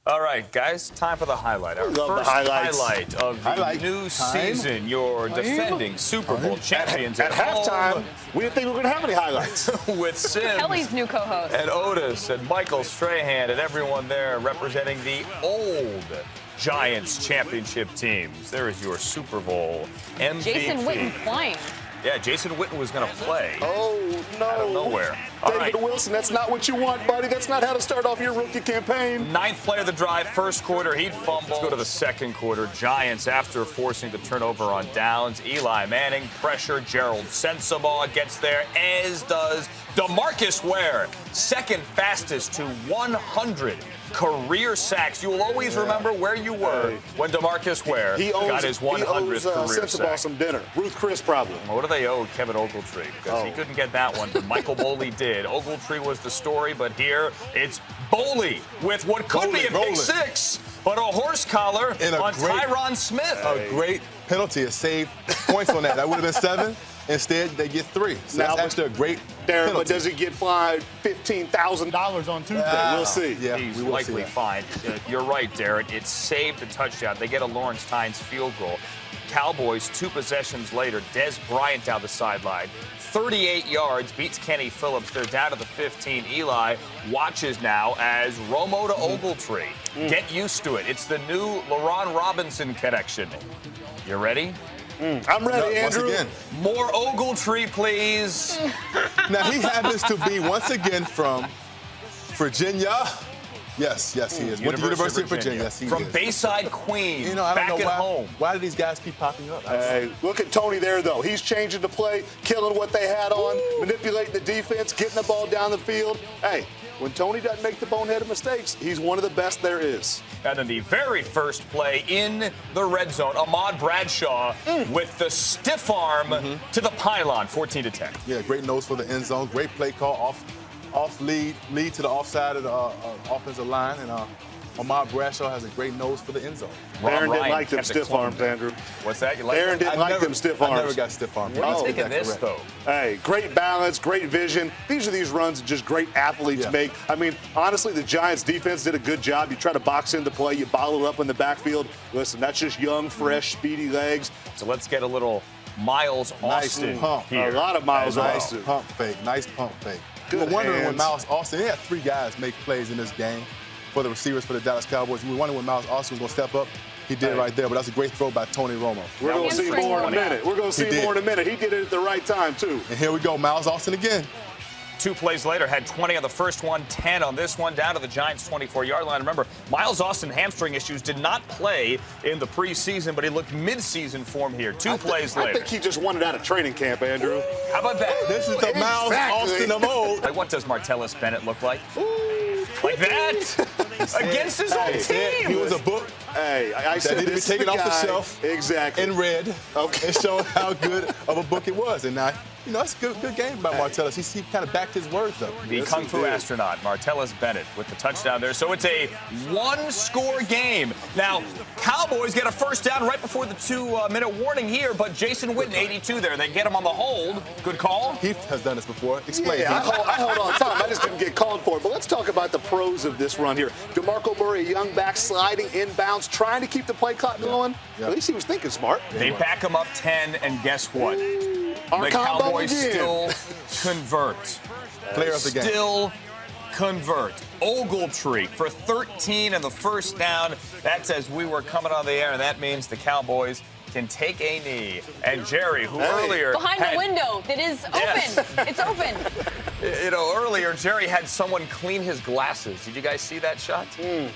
All right, guys, time for the highlight. Our first highlight of the new season. Your defending Super Bowl champions at halftime. We didn't think we were going to have any highlights. With Sims, Kelly's new co-host, and Otis, and Michael Strahan, and everyone there representing the old Giants championship teams. There is your Super Bowl MVP. Jason Witten playing. Yeah, Jason Witten was going to play. Oh, no. Out of nowhere. David Wilson, that's not what you want, buddy. That's not how to start off your rookie campaign. Ninth play of the drive, first quarter, he'd fumble. Let's go to the second quarter. Giants, after forcing the turnover on downs, Eli Manning, pressure, Gerald Sensabaugh gets there, as does DeMarcus Ware, second fastest to 100 career sacks. You will always remember where you were when DeMarcus Ware got his 100th career sack. Some dinner. Ruth Chris problem. Well, what do they owe Kevin Ogletree? Because he couldn't get that one, but Michael Boley did. Ogletree was the story, but here it's Boley with what could be a pick six, but a horse collar on Tyron Smith. A great penalty to save points on that. That would have been 7. Instead, they get 3. So that's actually a great penalty. But does he get fined $15,000 on Tuesday? We'll see. Yeah, he's likely fined. You're right, Darren. It saved the touchdown. They get a Lawrence Tynes field goal. Cowboys, 2 possessions later, Des Bryant down the sideline. 38 yards, beats Kenny Phillips. They're down to the 15. Eli watches now as Romo to Ogletree. Get used to it. It's the new LaRon Robinson connection. You ready? I'm ready, Andrew. Once again. More Ogletree, please. Now, he happens to be, once again, from Virginia. Yes, he is. Went to University of Virginia. Yes, he from is. Bayside, Queens. You know, I don't back know at home. Why do these guys keep popping up? Hey, look at Tony there, though. He's changing the play, killing what they had on, manipulating the defense, getting the ball down the field. Hey, when Tony doesn't make the boneheaded mistakes, he's one of the best there is. And then the very first play in the red zone, Ahmad Bradshaw with the stiff arm to the pylon, 14-10. Yeah, great nose for the end zone. Great play call, off lead to the offside of the offensive line. And Ahmad Bradshaw has a great nose for the end zone. Aaron didn't like them stiff arms, Andrew. What's that? You like Aaron didn't like them stiff arms. I never got stiff arms. What do you think of this, though? Hey, great balance, great vision. These are these runs that just great athletes make. I mean, honestly, the Giants defense did a good job. You try to box into play, you bottle it up in the backfield. Listen, that's just young, fresh, speedy legs. So let's get a little Miles Austin here. A lot of Miles Austin. Nice pump fake. Good we were wondering hands. when Miles Austin, they had 3 guys make plays in this game for the receivers for the Dallas Cowboys. We were wondering when Miles Austin was going to step up. He did right there, but that's a great throw by Tony Romo. We're going to see more in a minute. We're going to see more in a minute. He did it at the right time, too. And here we go, Miles Austin again. 2 plays later, had 20 on the first one, 10 on this one, down to the Giants' 24-yard line. Remember, Miles Austin hamstring issues did not play in the preseason, but he looked mid-season form here. 2 plays later. I think he just wanted out of training camp, Andrew. How about that? This is the Miles Austin of old. Like, what does Martellus Bennett look like? Like that? Against his own team. He was a book. Hey, I said that needed to be taken off the shelf. Exactly. And read. Okay. And showed how good of a book it was. And now, you know, it's a good game by Martellus. He kind of backed his words, though. The Kung Fu astronaut, Martellus Bennett, with the touchdown there. So it's a 1-score game. Now, Cowboys get a first down right before the 2-minute warning here, but Jason Witten, 82 there. They get him on the hold. Good call. Heath has done this before. Explain. Yeah, I hold all the time. I just didn't get called for it. But let's talk about the pros of this run here. DeMarco Murray, a young back, sliding inbounds, trying to keep the play clock going. At least he was thinking smart. They back him up 10, and guess what? Our The Cowboys still convert. Player of the game. Still convert. Ogletree for 13 and the first down. That's as we were coming on the air, and that means the Cowboys can take a knee. And Jerry, who earlier behind the window that is open. It's open. You know, earlier Jerry had someone clean his glasses. Did you guys see that shot?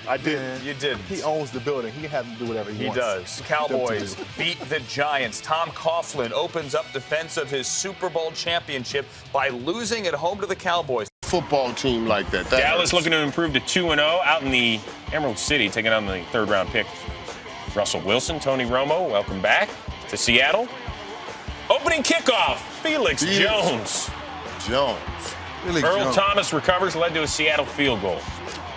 I did. You did. He owns the building. He can have him do whatever he wants. He does. Cowboys beat the Giants. Tom Coughlin opens up defense of his Super Bowl championship by losing at home to the Cowboys. Football team like that. Dallas looking to improve to 2-0 out in the Emerald City, taking on the 3rd-round pick. Russell Wilson, Tony Romo, welcome back to Seattle. Opening kickoff, Felix Jones. Earl Thomas recovers, led to a Seattle field goal.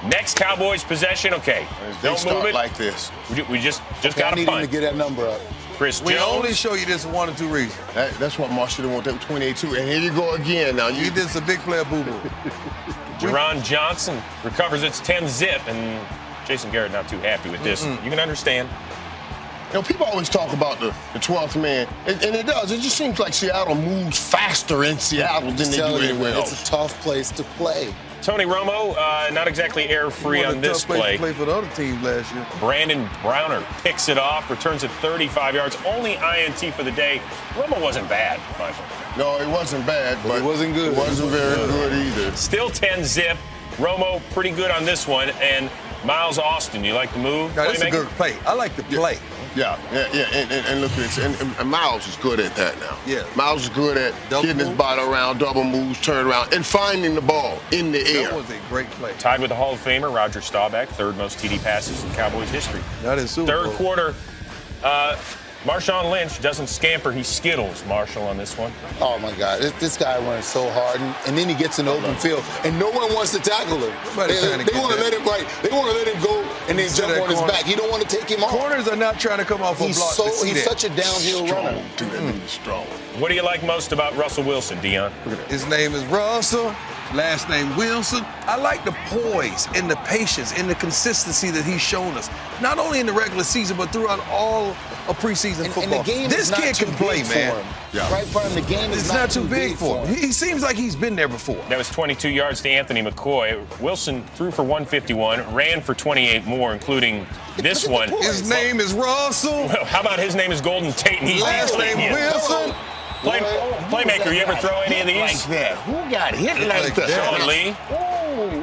Next Cowboys possession, okay. Don't move it like this. We just got to punt. I need him to get that number up. Chris We Jones. only show you this for one or two reasons. That's what Marshall didn't want that 28-2. And here you go again. Now You did some big player boo-boo. Jerron Johnson recovers its 10-zip, and Jason Garrett not too happy with this. You can understand. You know, people always talk about the 12th man, and it does. It just seems like Seattle moves faster in Seattle than they do anywhere else. It's a tough place to play. Tony Romo, not exactly air-free on this play. Play for the other teams last year. Brandon Browner picks it off, returns it 35 yards, only INT for the day. Romo wasn't bad, Michael. No, it wasn't bad, but it wasn't good. It wasn't very good either. Still 10-zip. Romo pretty good on this one. And Miles Austin, you like the move? No, that's a good play. I like the play. Yeah, and look at this, and Miles is good at that now. Yeah. Miles is good at getting his body around, double moves, turn around, and finding the ball in the air. That was a great play. Tied with the Hall of Famer, Roger Staubach, third most TD passes in Cowboys history. That is Super Bowl. Third quarter, Marshawn Lynch doesn't scamper, he skittles Marshall on this one. Oh, my God. This guy runs so hard, and then he gets in the open field, and no one wants to tackle him. They want to let him They want to let him go and then jump on his back. He don't want to take him off. Corners are not trying to come off a block. He's such a downhill runner. Strong. What do you like most about Russell Wilson, Dion? His name is Russell. Last name Wilson. I like the poise and the patience and the consistency that he's shown us, not only in the regular season but throughout all of preseason football. And the game this kid can play, man. Yeah. Right for him, the game is not too big for him. He seems like he's been there before. That was 22 yards to Anthony McCoy. Wilson threw for 151, ran for 28 more, including this one. His name is Russell. Well, how about his name is Golden Tate? And he's Last name Wilson. Playmaker, you ever throw any of these? Like that. Who got hit like that? Sean Lee.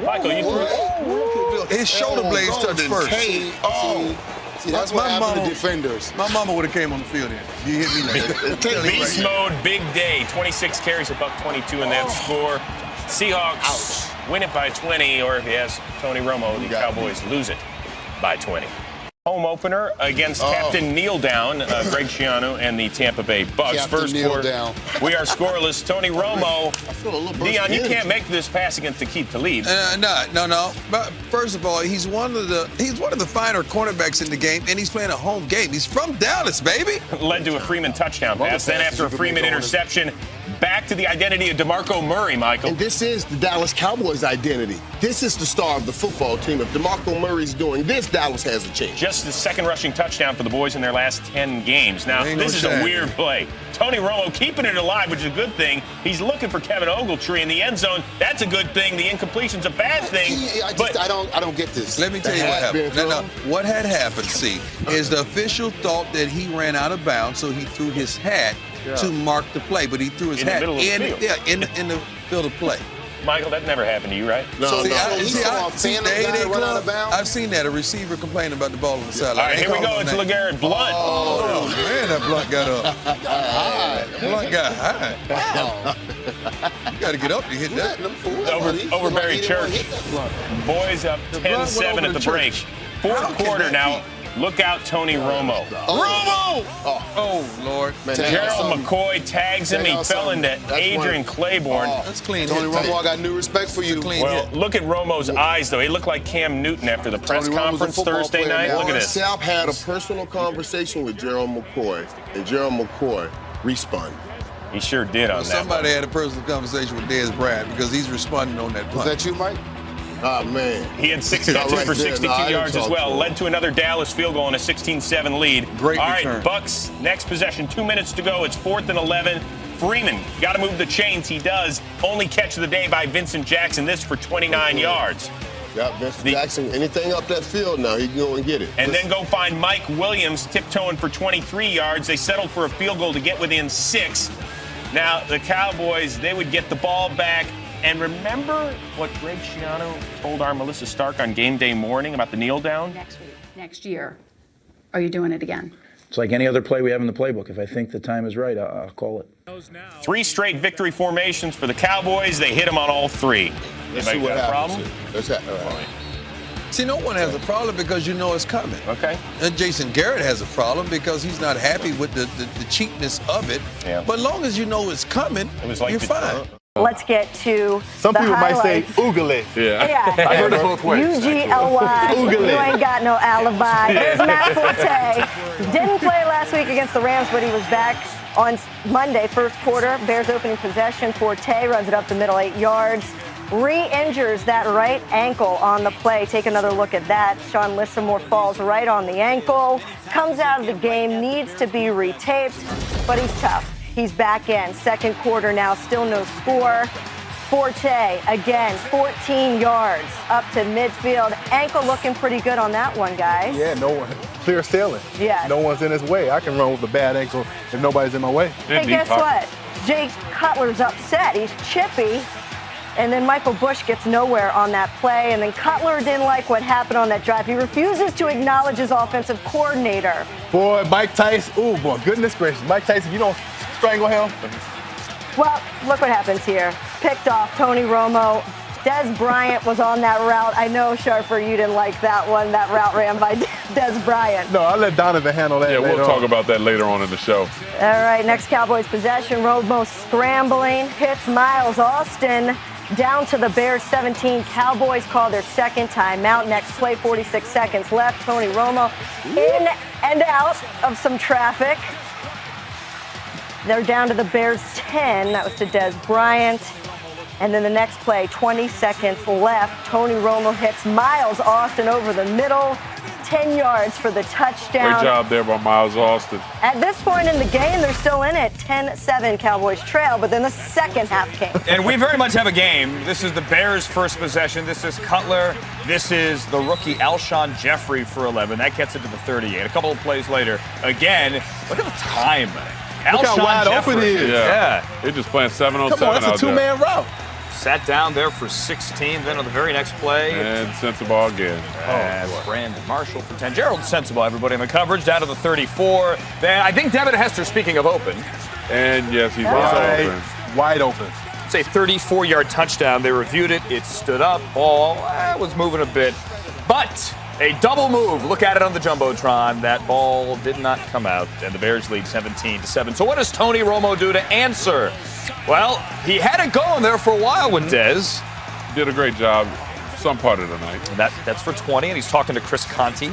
Michael, you threw. His shoulder blades touched first. See, that's what happened to defenders. My mama would have came on the field then. You hit me like that. Beast mode, big day. 26 carries, $122 in that score. Seahawks win it by 20, or if you ask Tony Romo, the Cowboys lose it by 20. Home opener against Captain Kneel Down, Greg Schiano and the Tampa Bay Bucks. Captain First Kneel quarter, Down. We are scoreless. Tony Romo, Dion, you can't make this pass against Aqib Talib. No. But first of all, he's one of the finer cornerbacks in the game, and he's playing a home game. He's from Dallas, baby. Led to a Freeman touchdown pass. Then after a Freeman interception, back to the identity of DeMarco Murray, Michael. And this is the Dallas Cowboys' identity. This is the star of the football team. If DeMarco Murray's doing this, Dallas has a chance. Just the second rushing touchdown for the boys in their last 10 games. Now, this is a weird play. Tony Romo keeping it alive, which is a good thing. He's looking for Kevin Ogletree in the end zone. That's a good thing. The incompletion's a bad thing. I don't get this. Let me tell you what happened. What had happened, is the official thought that he ran out of bounds, so he threw his hat to mark the play, but he threw his hat in the field of play. Michael, that never happened to you, right? I've seen that, a receiver complaining about the ball on the sideline. All right, here we go. It's LeGarrette Blunt. Oh, man, that Blunt got up. Blunt got high. You got to get up to hit that. Over Barry Church. Boys up 10-7 at the break. Fourth quarter now. Look out, Tony Romo. Romo! Oh, Lord. Gerald McCoy tags him. He fell into Adrian Claiborne. That's clean. Tony Romo, I got new respect for you. Well, look at Romo's eyes, though. He looked like Cam Newton after the press conference Thursday night. Look at this. Sapp had a personal conversation with Gerald McCoy, and Gerald McCoy responded. He sure did on that. Somebody had a personal conversation with Dez Bryant because he's responding on that punt. Was that you, Mike? Oh, man. He had 6 catches for 62 yards as well. Led to another Dallas field goal and a 16-7 lead. Great All return. right, Bucks, next possession, 2 minutes to go. It's 4th and 11. Freeman, got to move the chains. He does. Only catch of the day by Vincent Jackson. This for 29 yards. Yeah, Vincent Jackson, anything up that field now, he can go and get it. And then go find Mike Williams tiptoeing for 23 yards. They settled for a field goal to get within 6. Now, the Cowboys, they would get the ball back. And remember what Greg Schiano told our Melissa Stark on game day morning about the kneel down? Next year, are you doing it again? It's like any other play we have in the playbook. If I think the time is right, I'll call it. 3 straight victory formations for the Cowboys. They hit them on all 3. Anybody got a problem? See, no one has a problem because you know it's coming. Okay. And Jason Garrett has a problem because he's not happy with the cheapness of it. Yeah. But as long as you know it's coming, you're fine. Let's get to Some the people highlights. might say oogly. Yeah. I heard it both ways. UGLY. Oogly. You ain't got no alibi. Here's Matt Forte. Didn't play last week against the Rams, but he was back on Monday, first quarter. Bears opening possession. Forte runs it up the middle 8 yards. re-injures that right ankle on the play. Take another look at that. Sean Lissamore falls right on the ankle, comes out of the game, needs to be retaped, but he's tough. He's back in. Second quarter now, still no score. Forte, again, 14 yards up to midfield. Ankle looking pretty good on that one, guys. Yeah, no one. Clear sailing. Yeah. No one's in his way. I can run with a bad ankle if nobody's in my way. Hey, guess what? Jay Cutler's upset. He's chippy. And then Michael Bush gets nowhere on that play. And then Cutler didn't like what happened on that drive. He refuses to acknowledge his offensive coordinator. Boy, Mike Tyson. Ooh, boy, goodness gracious. Mike Tyson, you don't strangle him. Well, look what happens here. Picked off Tony Romo. Des Bryant was on that route. I know, Sharper, you didn't like that one. That route ran by Des Bryant. No, I'll let Donovan handle that. Yeah, we'll talk about that later on in the show. All right, next Cowboys possession. Romo scrambling. Hits Miles Austin down to the Bears 17. Cowboys call their second timeout. Next play, 46 seconds left. Tony Romo in and out of some traffic. They're down to the Bears 10. That was to Des Bryant. And then the next play, 20 seconds left. Tony Romo hits Miles Austin over the middle. 10 yards for the touchdown. Great job there by Miles Austin. At this point in the game, they're still in it. 10-7 Cowboys trail, but then the second half came. And we very much have a game. This is the Bears' first possession. This is Cutler. This is the rookie Alshon Jeffrey for 11. That gets it to the 38. A couple of plays later, again, look at the time. Look how wide open he is. Yeah. They're just playing 7 on 7 Come on, that's a two-man route. Sat down there for 16. Then on the very next play. And Sensible again. That's Brandon Marshall for 10. Gerald Sensible, everybody in the coverage, down to the 34. Then I think Devin Hester, speaking of open. And yes, he's open. Wide open. It's a 34-yard touchdown. They reviewed it. It stood up. Ball was moving a bit. But a double move. Look at it on the Jumbotron. That ball did not come out, and the Bears lead 17-7. So what does Tony Romo do to answer? Well, he had it going there for a while with Dez. Did a great job some part of the night. And that's for 20, and he's talking to Chris Conti.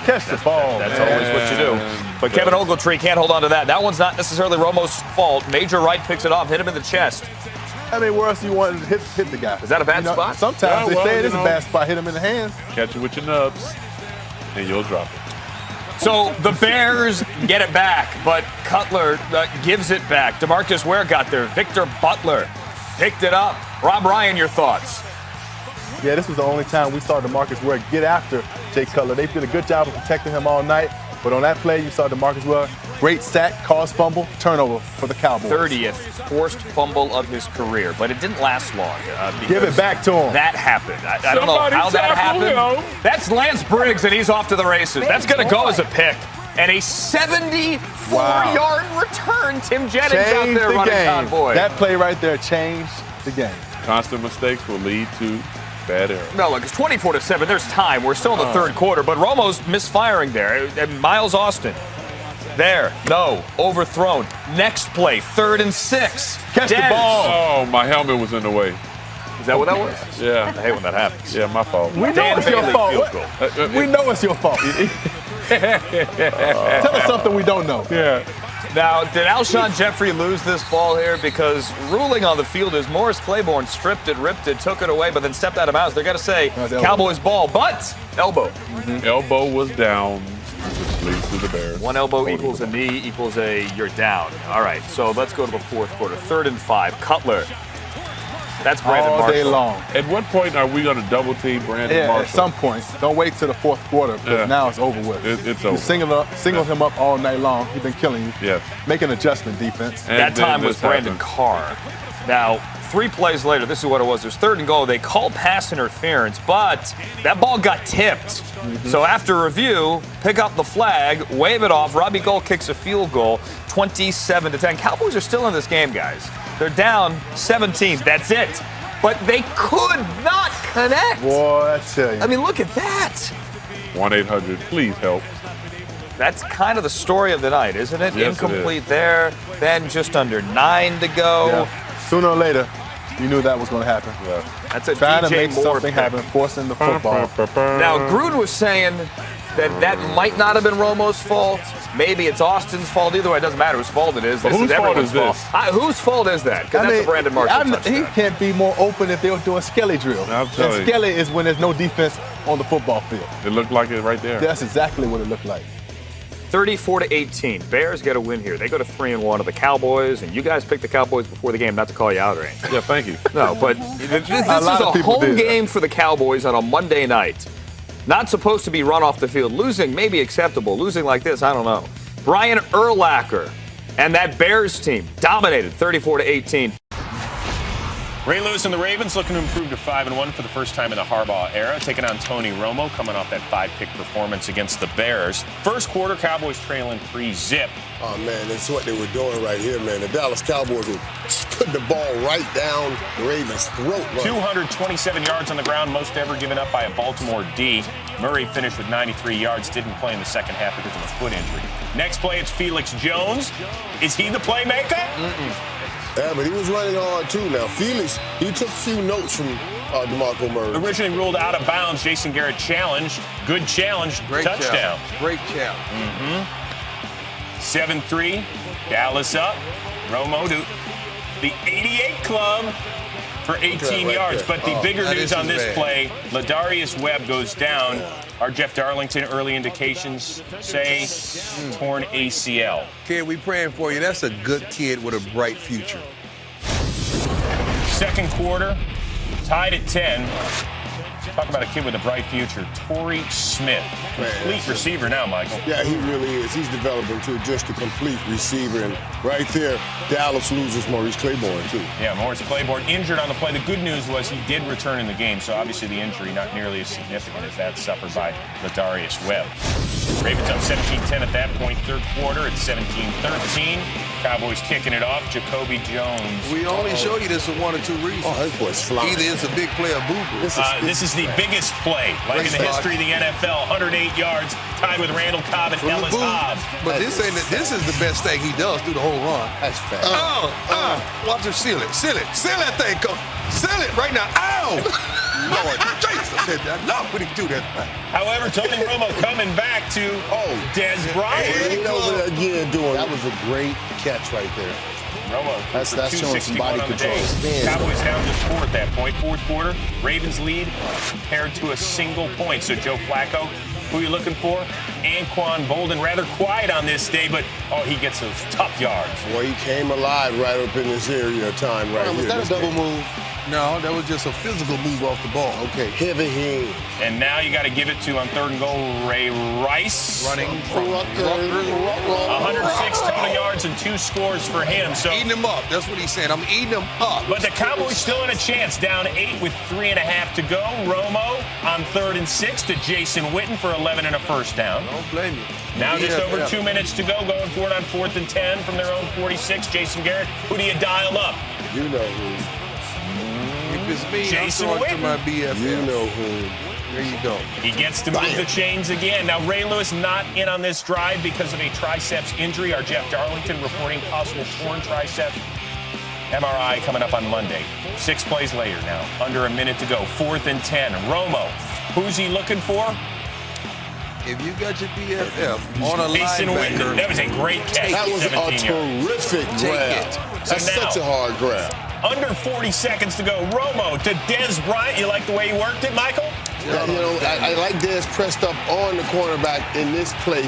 Catch the ball. That's always what you do. But Kevin Ogletree can't hold on to that. That one's not necessarily Romo's fault. Major Wright picks it off, hit him in the chest. I mean, where else do you want to hit the guy? Is that a bad spot? Sometimes they say it is a bad spot. Hit him in the hands. Catch it with your nubs, and you'll drop it. So the Bears get it back, but Cutler gives it back. DeMarcus Ware got there. Victor Butler picked it up. Rob Ryan, your thoughts? Yeah, this was the only time we saw DeMarcus Ware get after Jay Cutler. They did a good job of protecting him all night. But on that play, you saw DeMarcus Ware, great sack, caused fumble, turnover for the Cowboys. 30th forced fumble of his career, but it didn't last long. Give it back to him. That happened. I don't know how that happened. That's Lance Briggs, and he's off to the races. That's going to go as a pick. And a 74-yard return. Tim Jennings out there running convoy. That play right there changed the game. Constant mistakes will lead to bad errors. No, look, it's 24-7. There's time. We're still in the third quarter, but Romo's misfiring there. And Miles Austin. There. No. Overthrown. Next play. 3rd and 6. Catch the ball. Oh, my helmet was in the way. Is that what that was? Yeah. I hate when that happens. Yeah, my fault. We know it's your fault. We know it's your fault. Tell us something we don't know. Yeah. Now, did Alshon Jeffrey lose this ball here? Because ruling on the field is Morris Claiborne stripped it, ripped it, took it away, but then stepped out of bounds. They're going to say Cowboys ball, but elbow. Elbow was down, which leads to the Bears. One elbow equals a knee equals a you're down. All right, so let's go to the fourth quarter. 3rd and 5. Cutler. That's Brandon Marshall. All day long. At what point are we going to double team Brandon Marshall? At some point. Don't wait till the fourth quarter, because now it's over with. It's over. You single him up all night long. He's been killing you. Yes. Make an adjustment, defense. And that time was Brandon Carr. Now, 3 plays later, this is what it was. There's 3rd and goal. They called pass interference, but that ball got tipped. So after review, pick up the flag, wave it off. Robbie Gould kicks a field goal, 27-10. Cowboys are still in this game, guys. They're down 17. That's it. But they could not connect. Boy, I tell you. I mean, look at that. 1-800, please help. That's kind of the story of the night, isn't it? Yes, Incomplete it is. There. Then just under 9 to go. Yeah. Sooner or later, you knew that was going to happen. Yeah. That's a Trying DJ to make Moore something pick. happen, forcing the football. Now, Gruden was saying that might not have been Romo's fault. Maybe it's Austin's fault. Either way, it doesn't matter whose fault it is. This is everyone's fault. Whose fault is that? Because that's a Brandon Marshall touchdown. He can't be more open if they were doing Skelly drill. And Skelly is when there's no defense on the football field. It looked like it right there. That's exactly what it looked like. 34-18. Bears get a win here. They go to 3-1 of the Cowboys, and you guys picked the Cowboys before the game. Not to call you out or anything. Yeah, thank you. No, but this is a home game for the Cowboys on a Monday night. Not supposed to be run off the field. Losing may be acceptable. Losing like this, I don't know. Brian Urlacher and that Bears team dominated 34-18. Ray Lewis and the Ravens looking to improve to 5-1 for the first time in the Harbaugh era, taking on Tony Romo, coming off that 5-pick performance against the Bears. First quarter, Cowboys trailing 3-zip. Oh, man, that's what they were doing right here, man. The Dallas Cowboys were putting the ball right down the Ravens' throat. 227 yards on the ground, most ever given up by a Baltimore D. Murray finished with 93 yards, didn't play in the second half because of a foot injury. Next play, it's Felix Jones. Is he the playmaker? Yeah, but he was running hard, too. Now, Felix, he took a few notes from DeMarco Murray. Originally ruled out of bounds, Jason Garrett challenged. Good challenge, touchdown. Great challenge. 7-3, Dallas up. Romo to the 88 club for 18 yards. But the bigger news on this play, Ladarius Webb goes down. Our Jeff Darlington early indications say torn ACL. Kid, we praying for you. That's a good kid with a bright future. Second quarter, tied at 10. Talk about a kid with a bright future. Torrey Smith. Complete receiver now, Michael. Yeah, he really is. He's developing to just a complete receiver. And right there, Dallas loses Maurice Claiborne, too. Yeah, Maurice Claiborne injured on the play. The good news was he did return in the game, so obviously the injury not nearly as significant as that suffered by Ladarius Webb. Ravens up 17-10 at that point. Third quarter, it's 17-13. Cowboys kicking it off. Jacoby Jones. We only show you this for one or two reasons. Oh, that boy's flying. Either it's a big play or boo-boo. This is the biggest play, like in the history of the NFL. 108 yards, tied with Randall Cobb and Ellis Hobbs. But this is the best thing he does through the whole run. That's fast. Watch him seal it. Seal that thing. Seal it right now. Ow! Lord, Jason, no, we didn't do that. However, Tony Romo coming back to Des Bryant. Again, that was a great catch right there. Romo, that's showing some body control. Cowboys down just 4 at that point. Fourth quarter, Ravens lead compared to a single point. So Joe Flacco, who are you looking for? Anquan Bolden, rather quiet on this day, but he gets those tough yards. Well, he came alive right up in this area of time right here. Was that a double move? No, that was just a physical move off the ball. Okay, heavy hand. And now you got to give it to, on third and goal, Ray Rice. Running from 106 total yards and 2 scores for him. So eating them up. That's what he said. I'm eating them up. But the Cowboys still in a chance. Down 8 with 3.5 to go. Romo on 3rd and 6 to Jason Witten for 11 and a first down. Don't blame you. Now just over 2 minutes to go. Going for it on 4th and 10 from their own 46. Jason Garrett, who do you dial up? You know who. If it's me, Jason I'm Witten. to my BFF. You know who. There you go. He gets to move the chains again. Now, Ray Lewis not in on this drive because of a triceps injury. Our Jeff Darlington reporting possible torn triceps. MRI coming up on Monday. 6 plays later now. Under a minute to go. 4th and 10. Romo. Who's he looking for? If you got your BFF on a Jason Witten. linebacker, That was a great catch. That was a 17 yards. terrific grab. That's So now, such a hard grab. Under 40 seconds to go. Romo to Des Bryant. You like the way he worked it, Michael? Yeah, I like Des pressed up on the cornerback in this play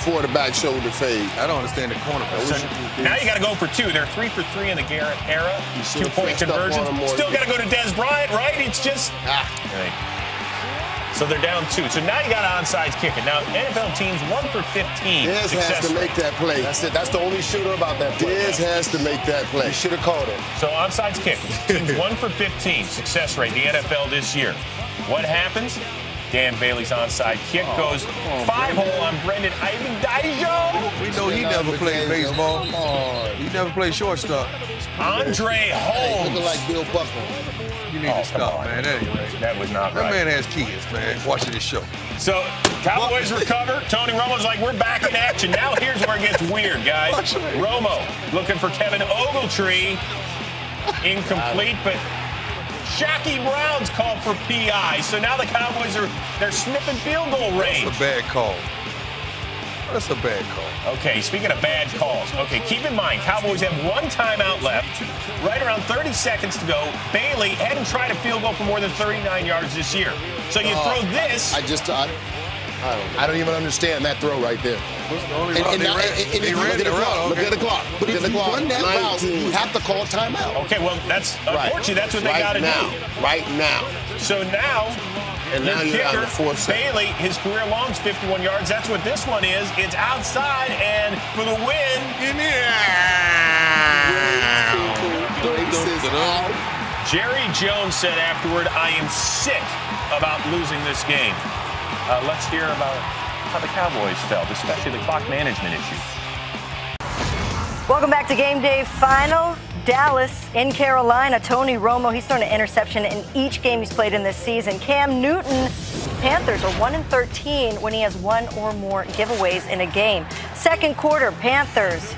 for the back shoulder fade. I don't understand the cornerback. So now you got to go for 2. They're 3 for 3 in the Garrett era. 2-point conversions. Still got to go to Des Bryant, right? It's just. So they're down 2. So now you got an onside kicking. Now NFL teams 1 for 15. Dez has to make that play. That's it. That's the only shooter about that play. Dez has to make that play. You should have called it. So onside kick. Teams 1 for 15 success rate. The NFL this year. What happens? Dan Bailey's onside kick goes 5-hole on Brendan Ivan-Dijo. We know he never played baseball. He never played shortstop. Andre Holmes. Looking like Bill Buckner. You need to stop, man. That was not That right. man has kids, man, watching this show. So, Cowboys recover. Tony Romo's like, we're back in action. Now here's where it gets weird, guys. Romo looking for Kevin Ogletree. Incomplete, but Jackie Brown's called for PI. So now the Cowboys they're sniffing field goal range. That's a bad call. That's a bad call. Okay, speaking of bad calls. Okay, keep in mind, Cowboys have one timeout left. Right around 30 seconds to go. Bailey hadn't tried a field goal for more than 39 yards this year. So you throw this. I don't even understand that throw right there. Look at the clock. But if you run that route, you have to call timeout. Okay, well, unfortunately, that's what they got to do. Right now. So now, and their now you're down to 4 seconds. Bailey, his career long's 51 yards. That's what this one is. It's outside, and for the win. Jerry Jones said afterward, I am sick about losing this game. Let's hear about how the Cowboys felt, especially the clock management issue. Welcome back to Game Day Final. Dallas in Carolina. Tony Romo, he's thrown an interception in each game he's played in this season. Cam Newton, Panthers are 1-13 when he has one or more giveaways in a game. Second quarter, Panthers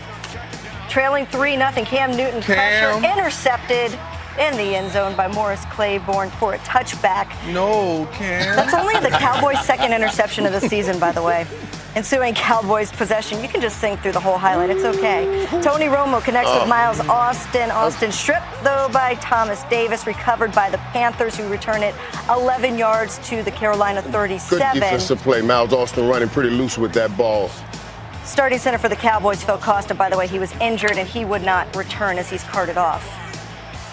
trailing 3-0. Cam Newton pressure intercepted in the end zone by Morris Claiborne for a touchback. No, Cam. That's only the Cowboys' second interception of the season, by the way. Ensuing Cowboys possession. You can just sing through the whole highlight. It's okay. Tony Romo connects with Miles Austin. Austin stripped, though, by Thomas Davis. Recovered by the Panthers, who return it 11 yards to the Carolina 37. Good defensive play. Miles Austin running pretty loose with that ball. Starting center for the Cowboys, Phil Costa, by the way, he was injured and he would not return as he's carted off.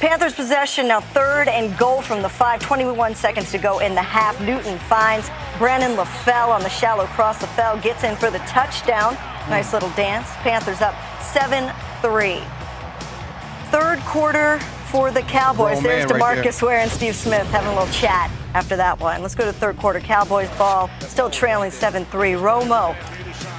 Panthers possession now 3rd and goal from the 5, 21 seconds to go in the half. Newton finds Brandon LaFell on the shallow cross. LaFell gets in for the touchdown. Nice little dance. Panthers up 7-3. Third quarter for the Cowboys. There's DeMarcus Ware and Steve Smith having a little chat after that one. Let's go to third quarter. Cowboys ball still trailing 7-3. Romo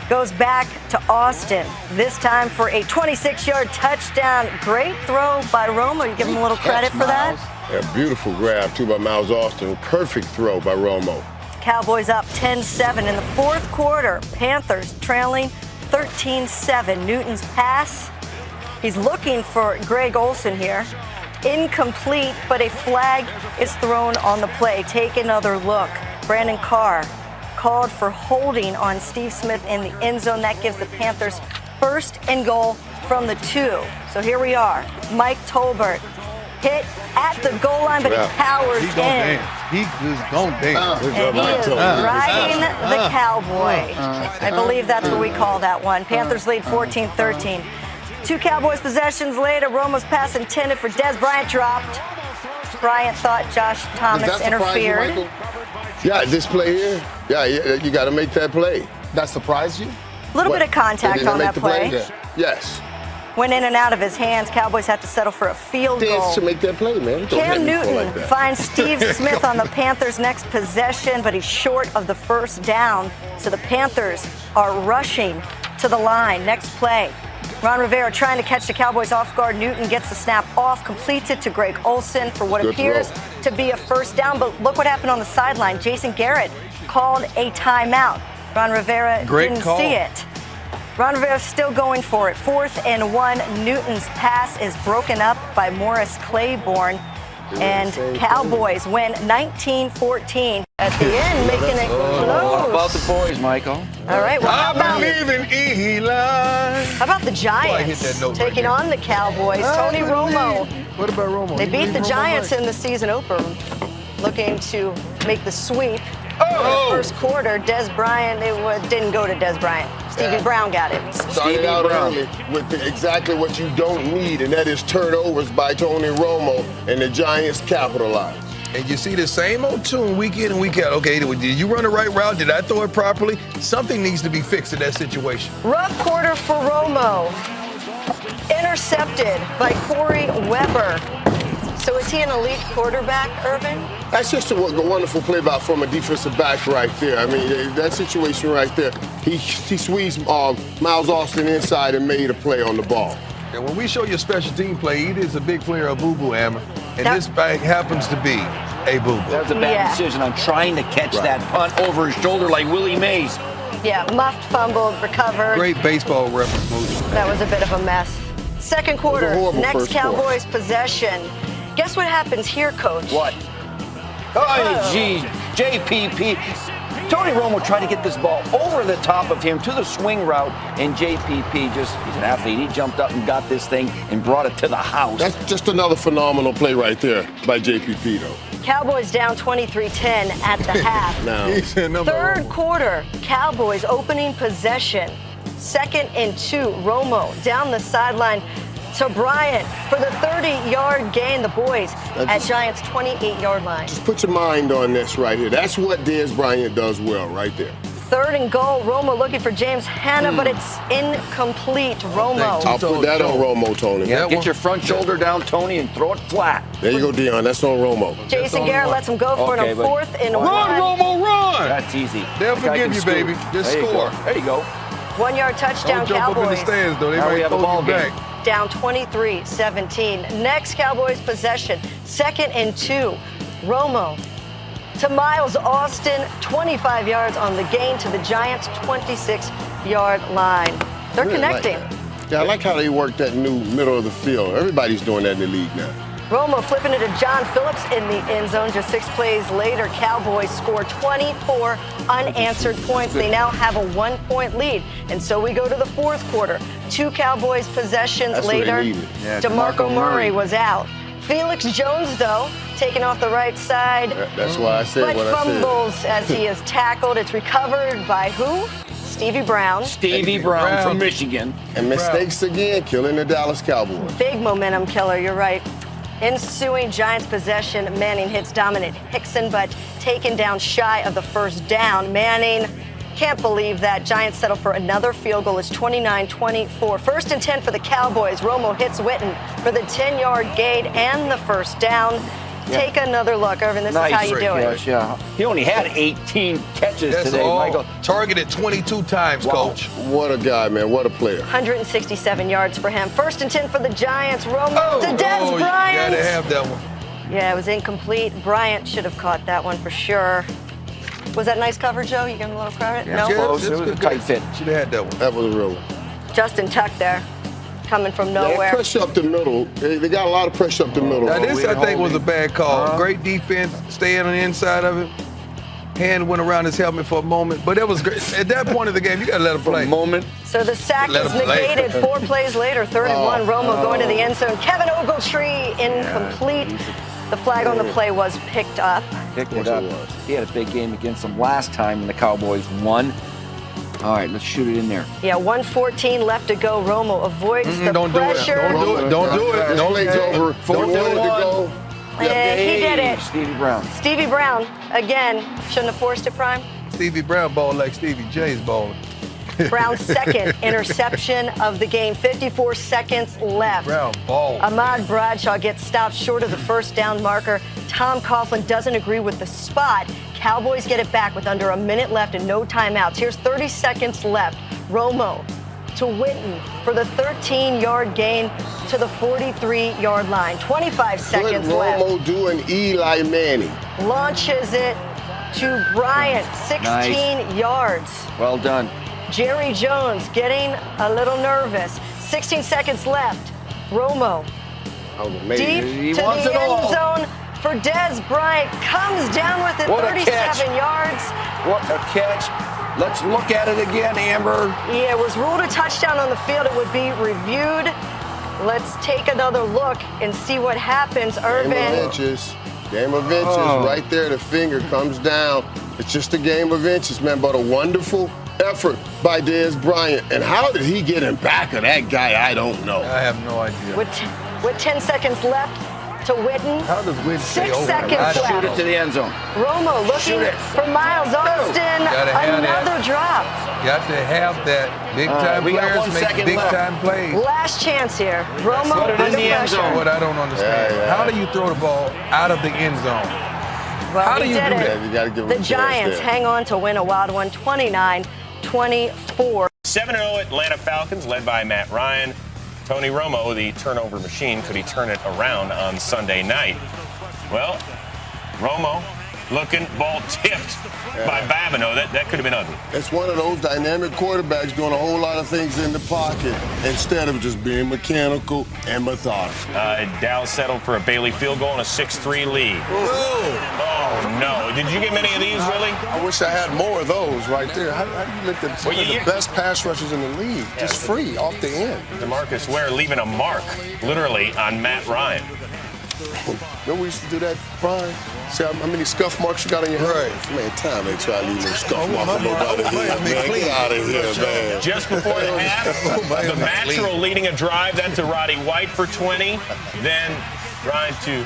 goes back to Austin, this time for a 26-yard touchdown. Great throw by Romo. You give him a little credit for that? Yeah, beautiful grab, too, by Miles Austin. Perfect throw by Romo. Cowboys up 10-7 in the fourth quarter. Panthers trailing 13-7. Newton's pass. He's looking for Greg Olsen here. Incomplete, but a flag is thrown on the play. Take another look. Brandon Carr called for holding on Steve Smith in the end zone. That gives the Panthers 1st and goal from the 2. So here we are. Mike Tolbert hit at the goal line, but he powers in. He just don't dance. And he is riding the Cowboy. I believe that's what we call that one. Panthers lead 14-13. 2 Cowboys possessions later, Romo's pass intended for Dez Bryant dropped. Bryant thought Josh Thomas interfered. Yeah, this play here. Yeah, you got to make that play. That surprised you? A little bit of contact on that play. Yes. Went in and out of his hands. Cowboys have to settle for a field goal. Dance to make that play, man. Cam Newton finds Steve Smith on the Panthers' next possession, but he's short of the first down. So the Panthers are rushing to the line. Next play. Ron Rivera trying to catch the Cowboys off guard. Newton gets the snap off, completes it to Greg Olsen for what appears to be a first down. But look what happened on the sideline. Jason Garrett called a timeout. Ron Rivera didn't see it. Ron Rivera's still going for it. 4th and 1. Newton's pass is broken up by Morris Claiborne. And Cowboys win 19-14 at the end, making it close. What about the boys, Michael? All right, well, how about Eli? How about the Giants taking on the Cowboys? Tony Romo. What about Romo? They beat the Giants in the season opener, looking to make the sweep. In the first quarter, Dez Bryant, didn't go to Dez Bryant. Stevie Brown got it. Started out early with exactly what you don't need, and that is turnovers by Tony Romo, and the Giants capitalized. And you see the same old tune week in and week out. Okay, did you run the right route? Did I throw it properly? Something needs to be fixed in that situation. Rough quarter for Romo. Intercepted by Corey Weber. So is he an elite quarterback, Irvin? That's just a wonderful play from a defensive back right there. I mean, that situation right there, he squeezed Miles Austin inside and made a play on the ball. And when we show you a special team play, it is a big player of boo-boo, Amber. And this back happens to be a boo-boo. That was a bad decision on trying to catch that punt over his shoulder like Willie Mays. Yeah, muffed, fumbled, recovered. Great baseball reference. That was a bit of a mess. Second quarter, next Cowboys possession. Guess what happens here, Coach? What? Oh, geez. JPP. Tony Romo tried to get this ball over the top of him to the swing route, and JPP he's an athlete. He jumped up and got this thing and brought it to the house. That's just another phenomenal play right there by JPP, though. Cowboys down 23-10 at the half. Third quarter, Cowboys opening possession. 2nd and 2, Romo down the sideline to Bryant for the 30-yard gain. The boys at Giants' 28-yard line. Just put your mind on this right here. That's what Dez Bryant does well right there. 3rd and goal, Romo looking for James Hanna, but it's incomplete. Romo. I'll put that on Romo, Tony. Yeah, get your front shoulder down, Tony, and throw it flat. There you go, Dion. That's on Romo. Jason Garrett lets him go for it on 4th and 1. Run, Romo, run! That's easy. They'll forgive you, baby. Just score. There you go. 1-yard touchdown, Don't jump Cowboys. up in the stands, though. They Now we might have a throw ball you game. back. Down 23-17. Next Cowboys possession, 2nd and 2. Romo to Miles Austin, 25 yards on the gain to the Giants' 26-yard line. They're connecting. I like how they work that new middle of the field. Everybody's doing that in the league now. Romo flipping it to John Phillips in the end zone. Just 6 plays later, Cowboys score 24 unanswered points. They now have a 1-point lead. And so we go to the 4th quarter. 2 Cowboys possessions later. DeMarco Murray was out. Felix Jones, though, taken off the right side. That's why I said what I said. But fumbles as he is tackled. It's recovered by who? Stevie Brown. Stevie Brown from Michigan. And mistakes again, killing the Dallas Cowboys. Big momentum killer, you're right. Ensuing Giants possession, Manning hits Dominic Hickson, but taken down shy of the first down. Manning can't believe that. Giants settle for another field goal. It's 29-24. 1st and 10 for the Cowboys. Romo hits Witten for the 10-yard gain and the first down. Take another look, Irvin. This is how you do it. Yeah. He only had 18 catches today, Michael. Targeted 22 times, Coach. What a guy, man. What a player. 167 yards for him. 1st and 10 for the Giants. Romo to Dez Bryant. You gotta have that one. Yeah, it was incomplete. Bryant should have caught that one for sure. Was that nice coverage, Joe? You give him a little credit? Yeah, no? Close. It was a tight fit. Should have had that one. That was a real one. Justin Tuck there, coming from nowhere. Pressure up the middle. They got a lot of pressure up the middle. Now, this, I think, was a bad call. Great defense, staying on the inside of it. Hand went around his helmet for a moment, but that was great. At that point of the game, you got to let him play. For a moment. So the sack is negated. 4 plays later, 3rd and 1. Romo going to the end zone. Kevin Ogletree incomplete. The flag on the play was picked up. Picked it up. He had a big game against them last time, and the Cowboys won. All right, let's shoot it in there. Yeah, 1:14 left to go. Romo avoids the pressure. Don't do it. No legs over. 4th and 1. He did it. Stevie Brown. Stevie Brown, again, shouldn't have forced it, Prime. Stevie Brown balled like Stevie J's balling. Brown's 2nd interception of the game. 54 seconds left. Brown ball. Ahmad Bradshaw gets stopped short of the first down marker. Tom Coughlin doesn't agree with the spot. Cowboys get it back with under a minute left and no timeouts. Here's 30 seconds left. Romo to Witten for the 13-yard gain to the 43-yard line. 25 seconds left. Romo doing Eli Manning. Launches it to Bryant, 16 yards. Well done. Jerry Jones getting a little nervous. 16 seconds left. Romo deep He to wants the it all. end zone for Dez Bryant. Comes down with it, What a 37 catch. yards. What a catch. Let's look at it again, Amber. Yeah, it was ruled a touchdown on the field. It would be reviewed. Let's take another look and see what happens. Irvin. Game of inches. Game of inches. Right there, the finger comes down. It's just a game of inches, man, but a wonderful effort by Dez Bryant. And how did he get in back of that guy? I don't know. I have no idea. With 10 seconds left to Witten. How does Witten 6 seconds left. Shoot it to the end zone. Romo looking for Miles Austin. Another drop. Got to have that. Big time we got 1 players make second big left. time plays. Last chance here. Romo Put it in under the end pressure. zone. What I don't understand. How do you throw the ball out of the end zone? Well, How do he you did do it. that? You got to give him The a chance Giants there. hang on to win a wild one, 29-24. 7-0 Atlanta Falcons, led by Matt Ryan. Tony Romo, the turnover machine, could he turn it around on Sunday night? Well, Romo looking, ball tipped by Babineau. That could have been ugly. It's one of those dynamic quarterbacks doing a whole lot of things in the pocket instead of just being mechanical and methodical. Dallas settled for a Bailey field goal and a 6-3 lead. Oh, no. Did you get many of these, Willie? I wish I had more of those right there. How do you look at some of the best pass rushers in the league? Just free, off the end. DeMarcus Ware leaving a mark, literally, on Matt Ryan. Remember we used to do that, Brian? See how many scuff marks you got on your head? Right. Man, time ain't try to leave no scuff marks on nobody here, man. Get out of here, man. Just before the half, the natural leading a drive, then to Roddy White for 20. Then Ryan to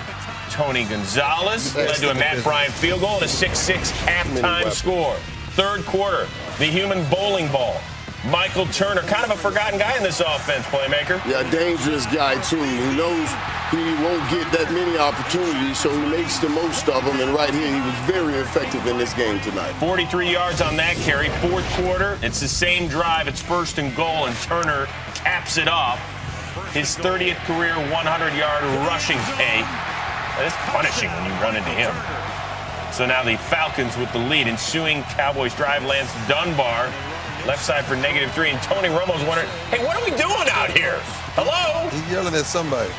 Tony Gonzalez. Led to a Matt Bryant field goal and a 6-6 halftime score. Third quarter, the human bowling ball. Michael Turner, kind of a forgotten guy in this offense, playmaker. Yeah, dangerous guy, too. He knows he won't get that many opportunities, so he makes the most of them. And right here, he was very effective in this game tonight. 43 yards on that carry. Fourth quarter, it's the same drive. It's 1st and goal, and Turner caps it off. His 30th career 100-yard rushing day. That's punishing when you run into him. So now the Falcons with the lead. Ensuing Cowboys drive lands Dunbar. Left side for -3, and Tony Romo's wondering, hey, what are we doing out here? Hello? He's yelling at somebody.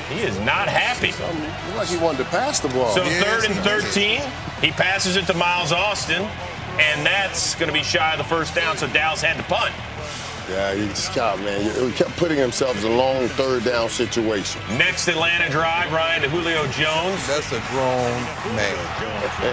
He is not happy. Looked like he wanted to pass the ball. So 3rd and 13, he passes it to Miles Austin, and that's going to be shy of the first down, so Dallas had to punt. Yeah, he's scout, man. He kept putting himself in a long 3rd down situation. Next Atlanta drive, Ryan to Julio Jones. That's a grown man.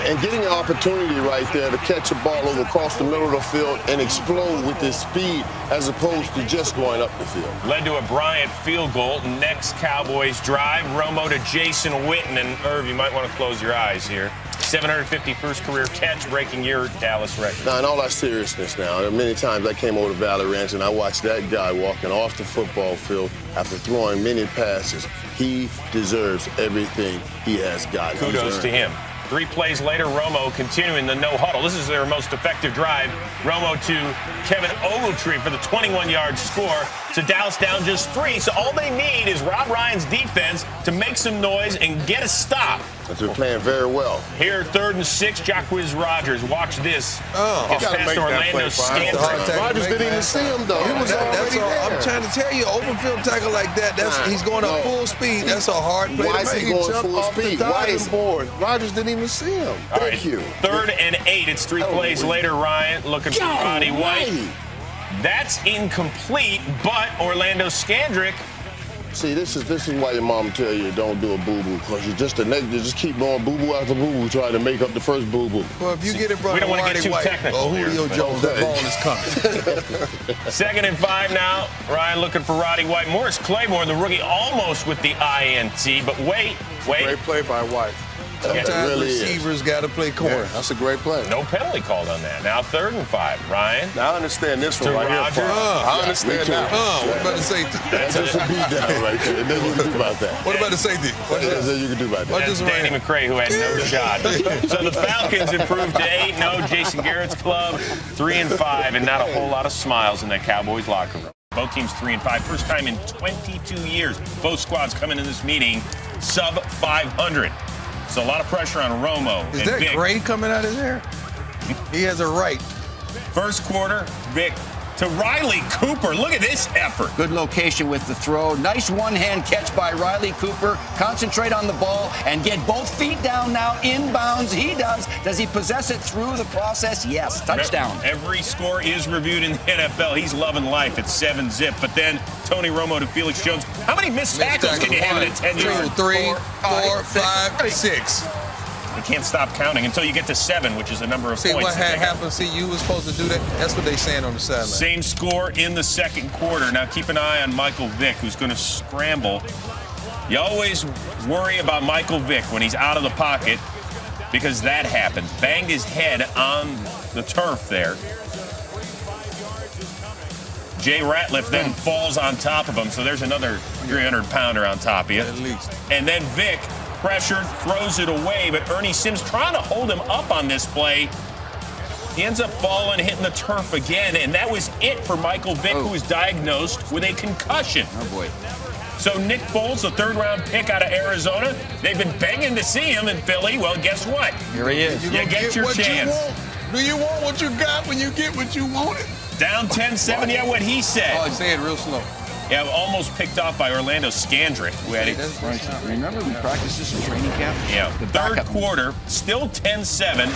And getting an opportunity right there to catch a ball over across the middle of the field and explode with his speed as opposed to just going up the field. Led to a Bryant field goal. Next Cowboys drive, Romo to Jason Witten. And Irv, you might want to close your eyes here. 751st career catch, breaking your Dallas record. Now, in all that seriousness now, many times I came over to Valley Ranch and I watched that guy walking off the football field after throwing many passes. He deserves everything he has got. Kudos to him. 3 plays later, Romo continuing the no huddle. This is their most effective drive. Romo to Kevin Ogletree for the 21-yard score. So Dallas down just 3. So all they need is Rob Ryan's defense to make some noise and get a stop. They're playing very well. Here, 3rd and 6, Jacquizz Rodgers. Watch this. Gets past Orlando Scandrick. Rodgers didn't even see him, though. He was already there. I'm trying to tell you, open field tackle like that, he's going up full speed. That's a hard play Why to is make. he going full speed? Why is board? Rodgers didn't even see him. Thank you. 3rd and 8. It's 3 plays later, Ryan. Looking for Roddy White. That's incomplete, but Orlando Scandrick. See, this is why your mom tell you don't do a boo-boo, because you just keep going boo-boo after boo-boo trying to make up the first boo-boo. Well, if you get it from we don't want to get too technical or Julio Jones, that ball is coming. 2nd and 5 now. Ryan looking for Roddy White. Morris Claiborne, the rookie, almost with the INT, but wait. Great play by White. Sometimes really receivers got to play corner. Yeah, that's a great play. No penalty called on that. Now 3rd and 5. Ryan. Now I understand this one to right Rodgers. here. I understand that. What about the safety? That's just a beat down right there. There's nothing you can do about that. What about the safety? There's nothing you can do about that. That's Danny McCray, who had no shot. So the Falcons improved to 8-0. Jason Garrett's club, 3 and 5, and not a whole lot of smiles in that Cowboys locker room. Both teams 3 and 5. First time in 22 years. Both squads coming in this meeting sub 500. So a lot of pressure on Romo. Is that Gray coming out of there? He has a right. First quarter, Vic to Riley Cooper. Look at this effort. Good location with the throw. Nice one-hand catch by Riley Cooper. Concentrate on the ball and get both feet down now. Inbounds, he does. Does he possess it through the process? Yes. Touchdown. Every score is reviewed in the NFL. He's loving life at 7-zip. But then Tony Romo to Felix Jones. How many missed tackles can you have in a 10-yard? 2, 3, 4, 5, 6. You can't stop counting until you get to 7, which is the number of points. See what had happened? See, you were supposed to do that. That's what they're saying on the sideline. Same score in the second quarter. Now keep an eye on Michael Vick, who's going to scramble. You always worry about Michael Vick when he's out of the pocket because that happens. Banged his head on the turf there. Jay Ratliff then falls on top of him, so there's another 300-pounder on top of you. At least. And then Vick, pressured, throws it away, but Ernie Sims trying to hold him up on this play. He ends up falling, hitting the turf again, and that was it for Michael Vick, who was diagnosed with a concussion. Oh, boy. So Nick Foles, the third-round pick out of Arizona, they've been begging to see him in Philly. Well, guess what? Here he is. You get your chance. Do you want what you got when you get what you wanted? Down 10-7, yeah, what he said. Oh, say it real slow. Yeah, almost picked off by Orlando Scandrick, who had it. Remember, we practiced this in training camp? Yeah, third quarter, still 10-7.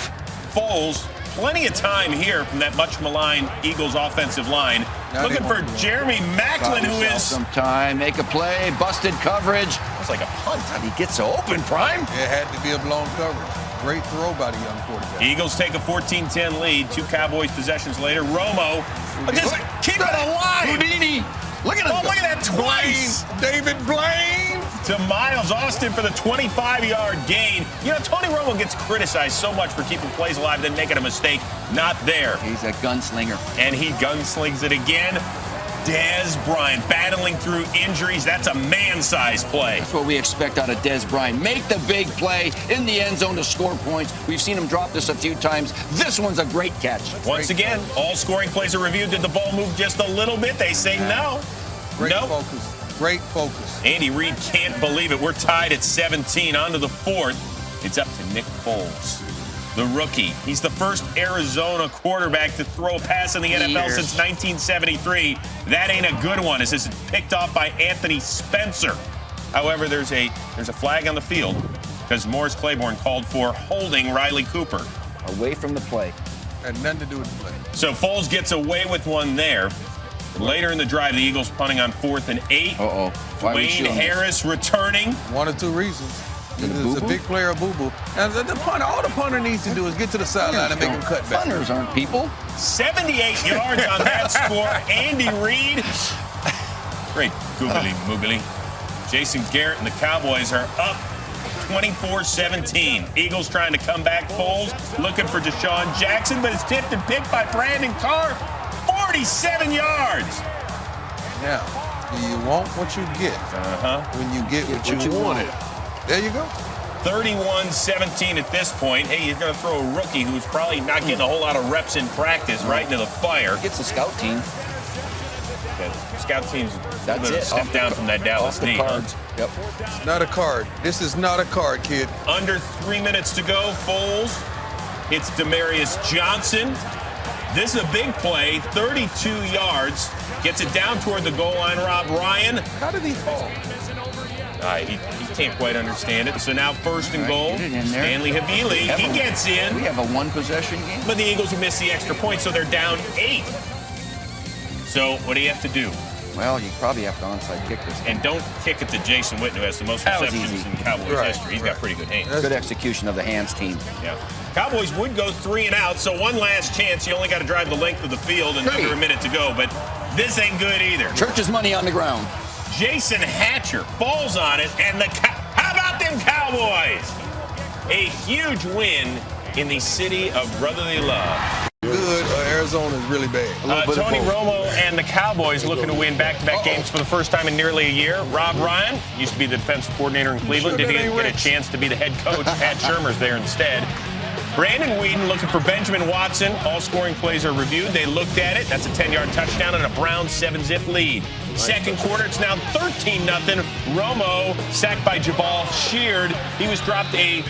Foles, plenty of time here from that much-maligned Eagles offensive line. Looking for Jeremy Maclin, who is... some time, make a play, busted coverage. It's like a punt. He gets open, Prime. It had to be a blown coverage. Great throw by the young quarterback. Eagles take a 14-10 lead. 2 Cowboys possessions later. Romo just keep it alive. Houdini. Look at him. Look at that twice. David Blaine. To Miles Austin for the 25-yard gain. You know, Tony Romo gets criticized so much for keeping plays alive, then making a mistake. Not there. He's a gunslinger. And he gunslings it again. Dez Bryant battling through injuries. That's a man-sized play. That's what we expect out of Dez Bryant. Make the big play in the end zone to score points. We've seen him drop this a few times. This one's a great catch. Once again, all scoring plays are reviewed. Did the ball move just a little bit? They say no. Great focus. Great focus. Andy Reid can't believe it. We're tied at 17. On to the fourth. It's up to Nick Foles, the rookie. He's the first Arizona quarterback to throw a pass in the NFL since 1973. That ain't a good one, as this is picked off by Anthony Spencer. However, there's a flag on the field because Morris Claiborne called for holding Riley Cooper. Away from the play. Had nothing to do with the play. So Foles gets away with one there. Later in the drive, the Eagles punting on 4th and 8. Dwayne Harris returning. One or two reasons. He's a big player, boo-boo. And the punter, all the punter needs to do is get to the sideline and make him cut back. Punters aren't people. 78 yards on that score. Andy Reid. Great googly-moogly. Jason Garrett and the Cowboys are up 24-17. Eagles trying to come back. Foles looking for Deshaun Jackson, but it's tipped and picked by Brandon Carr. 47 yards. Now, you want what you get when you get what you wanted. There you go. 31-17 at this point. Hey, you're going to throw a rookie who's probably not getting a whole lot of reps in practice right into the fire. Gets the scout team. Yeah, scout team's That's it. Step down from that Dallas team. Yep. It's not a card. This is not a card, kid. Under 3 minutes to go. Foles hits Demarius Johnson. This is a big play, 32 yards. Gets it down toward the goal line, Rob Ryan. How did he fall? He can't quite understand it. So now 1st and goal. Stanley Havili, he gets in. We have a one-possession game. But the Eagles will miss the extra point, so they're down 8. So what do you have to do? Well, you probably have to onside kick this. And don't kick it to Jason Witten, who has the most receptions in Cowboys history. He's got pretty good hands. Good execution of the hands team. Yeah. Cowboys would go 3 and out, so one last chance. You only got to drive the length of the field and under a minute to go, but this ain't good either. Church's money on the ground. Jason Hatcher falls on it, and how about them Cowboys? A huge win in the city of brotherly love. Good, Arizona is really bad. Tony Romo and the Cowboys looking to win back-to-back games for the first time in nearly a year. Rob Ryan used to be the defensive coordinator in Cleveland. Didn't get a chance to be the head coach. Pat Shurmur's there instead. Brandon Whedon looking for Benjamin Watson. All scoring plays are reviewed. They looked at it. That's a 10-yard touchdown and a Browns 7-zip lead. Second quarter, it's now 13-0. Romo sacked by Jabal Sheard. He was dropped a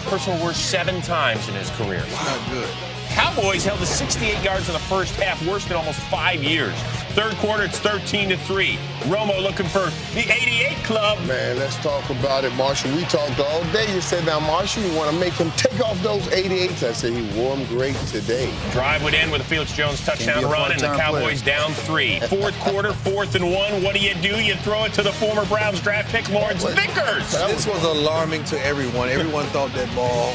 personal worst 7 times in his career. Not good. Cowboys held to 68 yards in the first half, worse than almost 5 years. Third quarter, it's 13-3. Romo looking for the 88 club. Man, let's talk about it, Marshall. We talked all day. You said, now, Marshall, you want to make him take off those 88s. I said he wore them great today. Drive would end with a Felix Jones touchdown run, and the Cowboys down 3. Fourth quarter, 4th and 1. What do? You throw it to the former Browns draft pick, Lawrence Vickers. This was alarming to everyone. Everyone thought that ball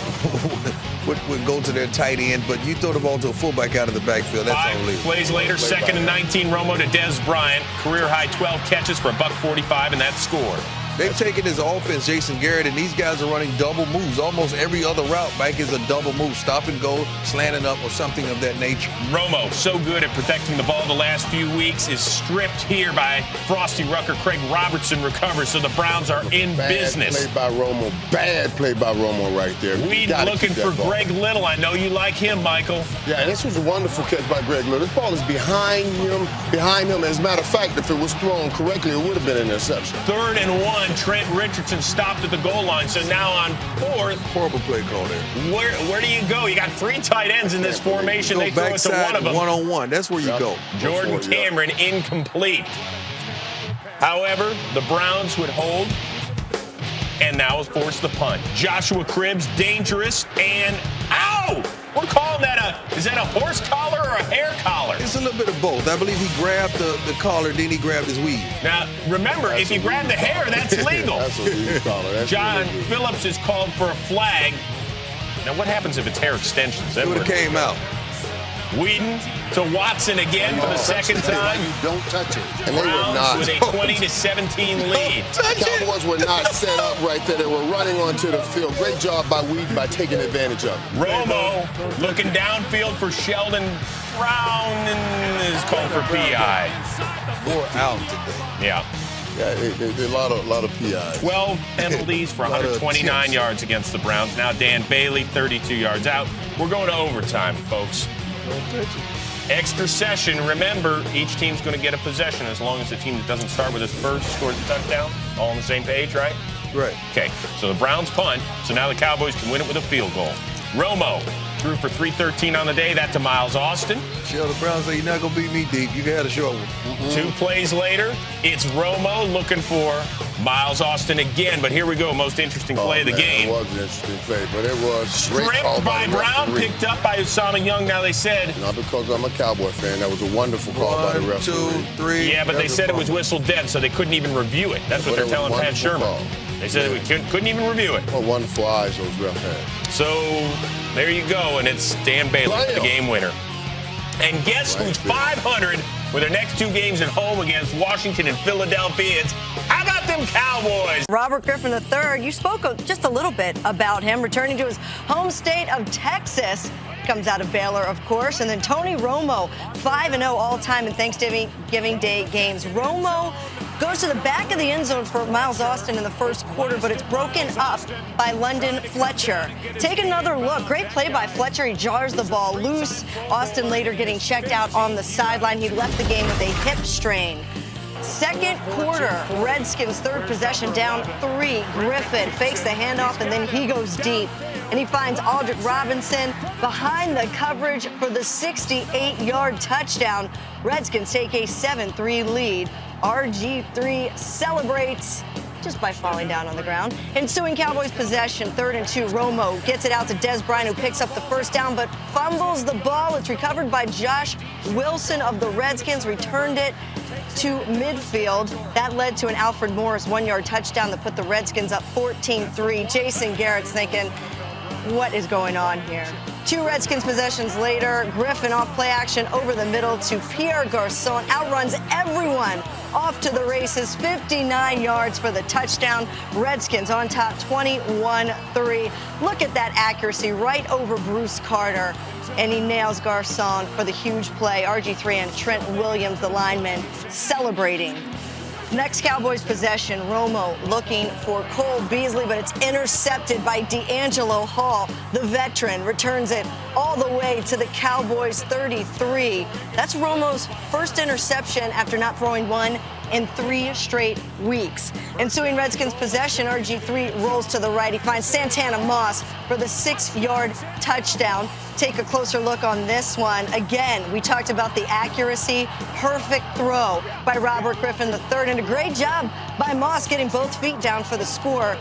would go to their tight end, but you throw the ball to a fullback out of the backfield. That's 5 unbelievable. plays later, 2nd and 19. Romo to Dez Bryant. Career high 12 catches for $145, and that score. They've taken this offense, Jason Garrett, and these guys are running double moves. Almost every other route back is a double move. Stop and go, slanting up, or something of that nature. Romo, so good at protecting the ball the last few weeks, is stripped here by Frosty Rucker. Craig Robertson recovers, so the Browns are in business. Bad play by Romo right there. Weed looking for Greg Little. I know you like him, Michael. Yeah, this was a wonderful catch by Greg Little. This ball is behind him. As a matter of fact, if it was thrown correctly, it would have been an interception. 3rd and 1. Trent Richardson stopped at the goal line, so now on 4th. Horrible play call there. Where do you go? You got 3 tight ends in this formation. They throw it to one of them. One-on-one. That's where you go. Jordan Cameron incomplete. However, the Browns would hold, and now is forced the punt. Joshua Cribbs, dangerous, and ow! We're calling that is that a horse collar or a hair collar? It's a little bit of both. I believe he grabbed the collar, then he grabbed his weave. Now, remember, if you grab the hair, that's legal. That's a weave collar. John Phillips is called for a flag. Now, what happens if it's hair extensions? It would have came out. Whedon to Watson again for the second time. You don't touch it. And they were not. With a 20-17 lead. Cowboys were not set up right there. They were running onto the field. Great job by Whedon by taking advantage of it. Romo looking downfield for Sheldon Brown and is called for PI. 4 out today. Yeah. Yeah, a lot of PIs. 12 penalties for 129 yards against the Browns. Now Dan Bailey, 32 yards out. We're going to overtime, folks. Extra session. Remember, each team's going to get a possession as long as the team that doesn't start with us first scores a touchdown. All on the same page, right? Right. Okay, so the Browns punt, so now the Cowboys can win it with a field goal. Romo threw for 313 on the day. That to Miles Austin. The Browns say, you're not going to beat me deep. You had a short one. 2 plays later, it's Romo looking for Miles Austin again. But here we go, most interesting play of the game. It was an interesting play, but it was stripped by Brown, picked up by Usama Young. Now they said, not because I'm a Cowboy fan, that was a wonderful call by the referee. 1, 2, 3. Yeah, but they said it was whistled dead, so they couldn't even review it. That's what they're telling Pat Sherman. They said we couldn't even review it. What wonderful eyes those refs had. So there you go, and it's Dan Bailey, the game winner. And guess who's 500 with their next 2 games at home against Washington and Philadelphia? How about them Cowboys? Robert Griffin III, you spoke just a little bit about him, returning to his home state of Texas. Comes out of Baylor, of course. And then Tony Romo, 5-0 all-time in Thanksgiving Day games. Romo goes to the back of the end zone for Miles Austin in the first quarter, but it's broken up by London Fletcher. Take another look. Great play by Fletcher. He jars the ball loose. Austin later getting checked out on the sideline. He left the game with a hip strain. Second quarter, Redskins' 3rd possession, down 3. Griffin fakes the handoff, and then he goes deep. And he finds Aldrick Robinson behind the coverage for the 68-yard touchdown. Redskins take a 7-3 lead. RG3 celebrates just by falling down on the ground. Ensuing Cowboys possession, 3rd and 2. Romo gets it out to Des Bryant, who picks up the first down, but fumbles the ball. It's recovered by Josh Wilson of the Redskins, returned it to midfield. That led to an Alfred Morris 1-yard touchdown that put the Redskins up 14-3. Jason Garrett's thinking, what is going on here? 2 Redskins possessions later, Griffin off play action over the middle to Pierre Garçon, outruns everyone off to the races, 59 yards for the touchdown. Redskins on top 21-3. Look at that accuracy right over Bruce Carter, and he nails Garçon for the huge play. RG3 and Trent Williams, the lineman, celebrating. Next Cowboys possession, Romo looking for Cole Beasley, but it's intercepted by D'Angelo Hall. The veteran returns it all the way to the Cowboys 33. That's Romo's first interception after not throwing one in 3 straight weeks. Ensuing Redskins possession, RG3 rolls to the right. He finds Santana Moss for the 6-yard touchdown. Take a closer look on this one. Again, we talked about the accuracy. Perfect throw by Robert Griffin III, and a great job by Moss getting both feet down for the score.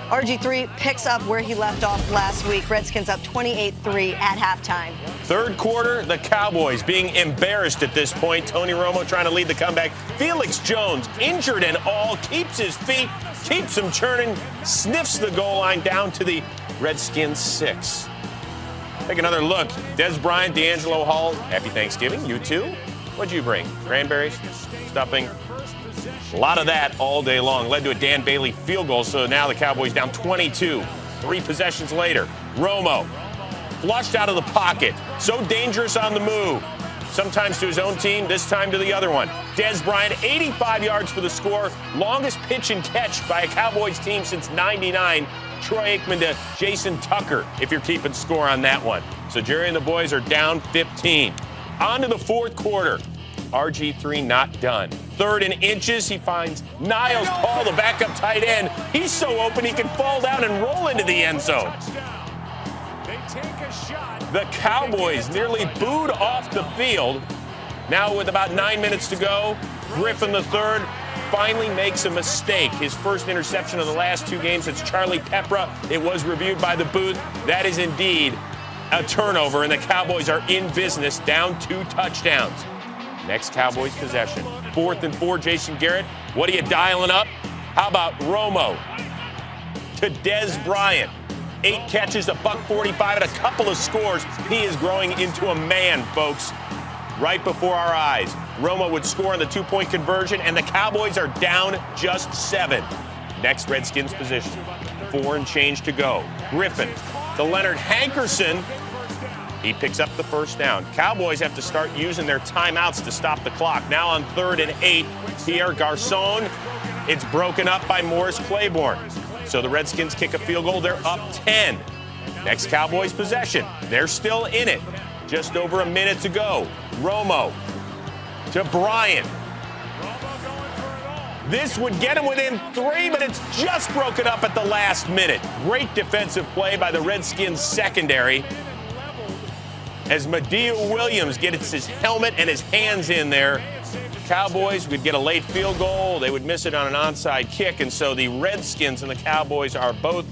RG3 picks up where he left off last week. Redskins up 28-3 at halftime. 3rd quarter, the Cowboys being embarrassed at this point. Tony Romo trying to lead the comeback. Felix Jones, injured and all, keeps his feet, keeps him churning, sniffs the goal line down to the Redskins 6. Take another look. Des Bryant, D'Angelo Hall, happy Thanksgiving. You too? What'd you bring? Cranberries? Stuffing? A lot of that all day long. Led to a Dan Bailey field goal, so now the Cowboys down 22. 3 possessions later, Romo flushed out of the pocket. So dangerous on the move. Sometimes to his own team, this time to the other one. Dez Bryant, 85 yards for the score. Longest pitch and catch by a Cowboys team since '99. Troy Aikman to Jason Tucker, if you're keeping score on that one. So Jerry and the boys are down 15. On to the fourth quarter. RG3 not done. 3rd and inches, he finds Niles Paul, the backup tight end. He's so open he can fall down and roll into the end zone. The Cowboys nearly booed off the field. Now with about 9 minutes to go, Griffin III finally makes a mistake. His first interception of the last 2 games. It's Charlie Peppra. It was reviewed by the booth. That is indeed a turnover, and the Cowboys are in business, down 2 touchdowns. Next Cowboys possession. 4th and 4, Jason Garrett. What are you dialing up? How about Romo to Dez Bryant? 8 catches, $145, and a couple of scores. He is growing into a man, folks. Right before our eyes. Romo would score on the 2-point conversion, and the Cowboys are down just 7. Next Redskins position. 4 and change to go. Griffin to Leonard Hankerson. He picks up the first down. Cowboys have to start using their timeouts to stop the clock. Now on 3rd and 8, Pierre Garçon. It's broken up by Morris Claiborne. So the Redskins kick a field goal. They're up 10. Next Cowboys possession. They're still in it. Just over a minute to go. Romo to Bryant. This would get him within 3, but it's just broken up at the last minute. Great defensive play by the Redskins secondary as Madieu Williams gets his helmet and his hands in there. Cowboys would get a late field goal. They would miss it on an onside kick, and so the Redskins and the Cowboys are both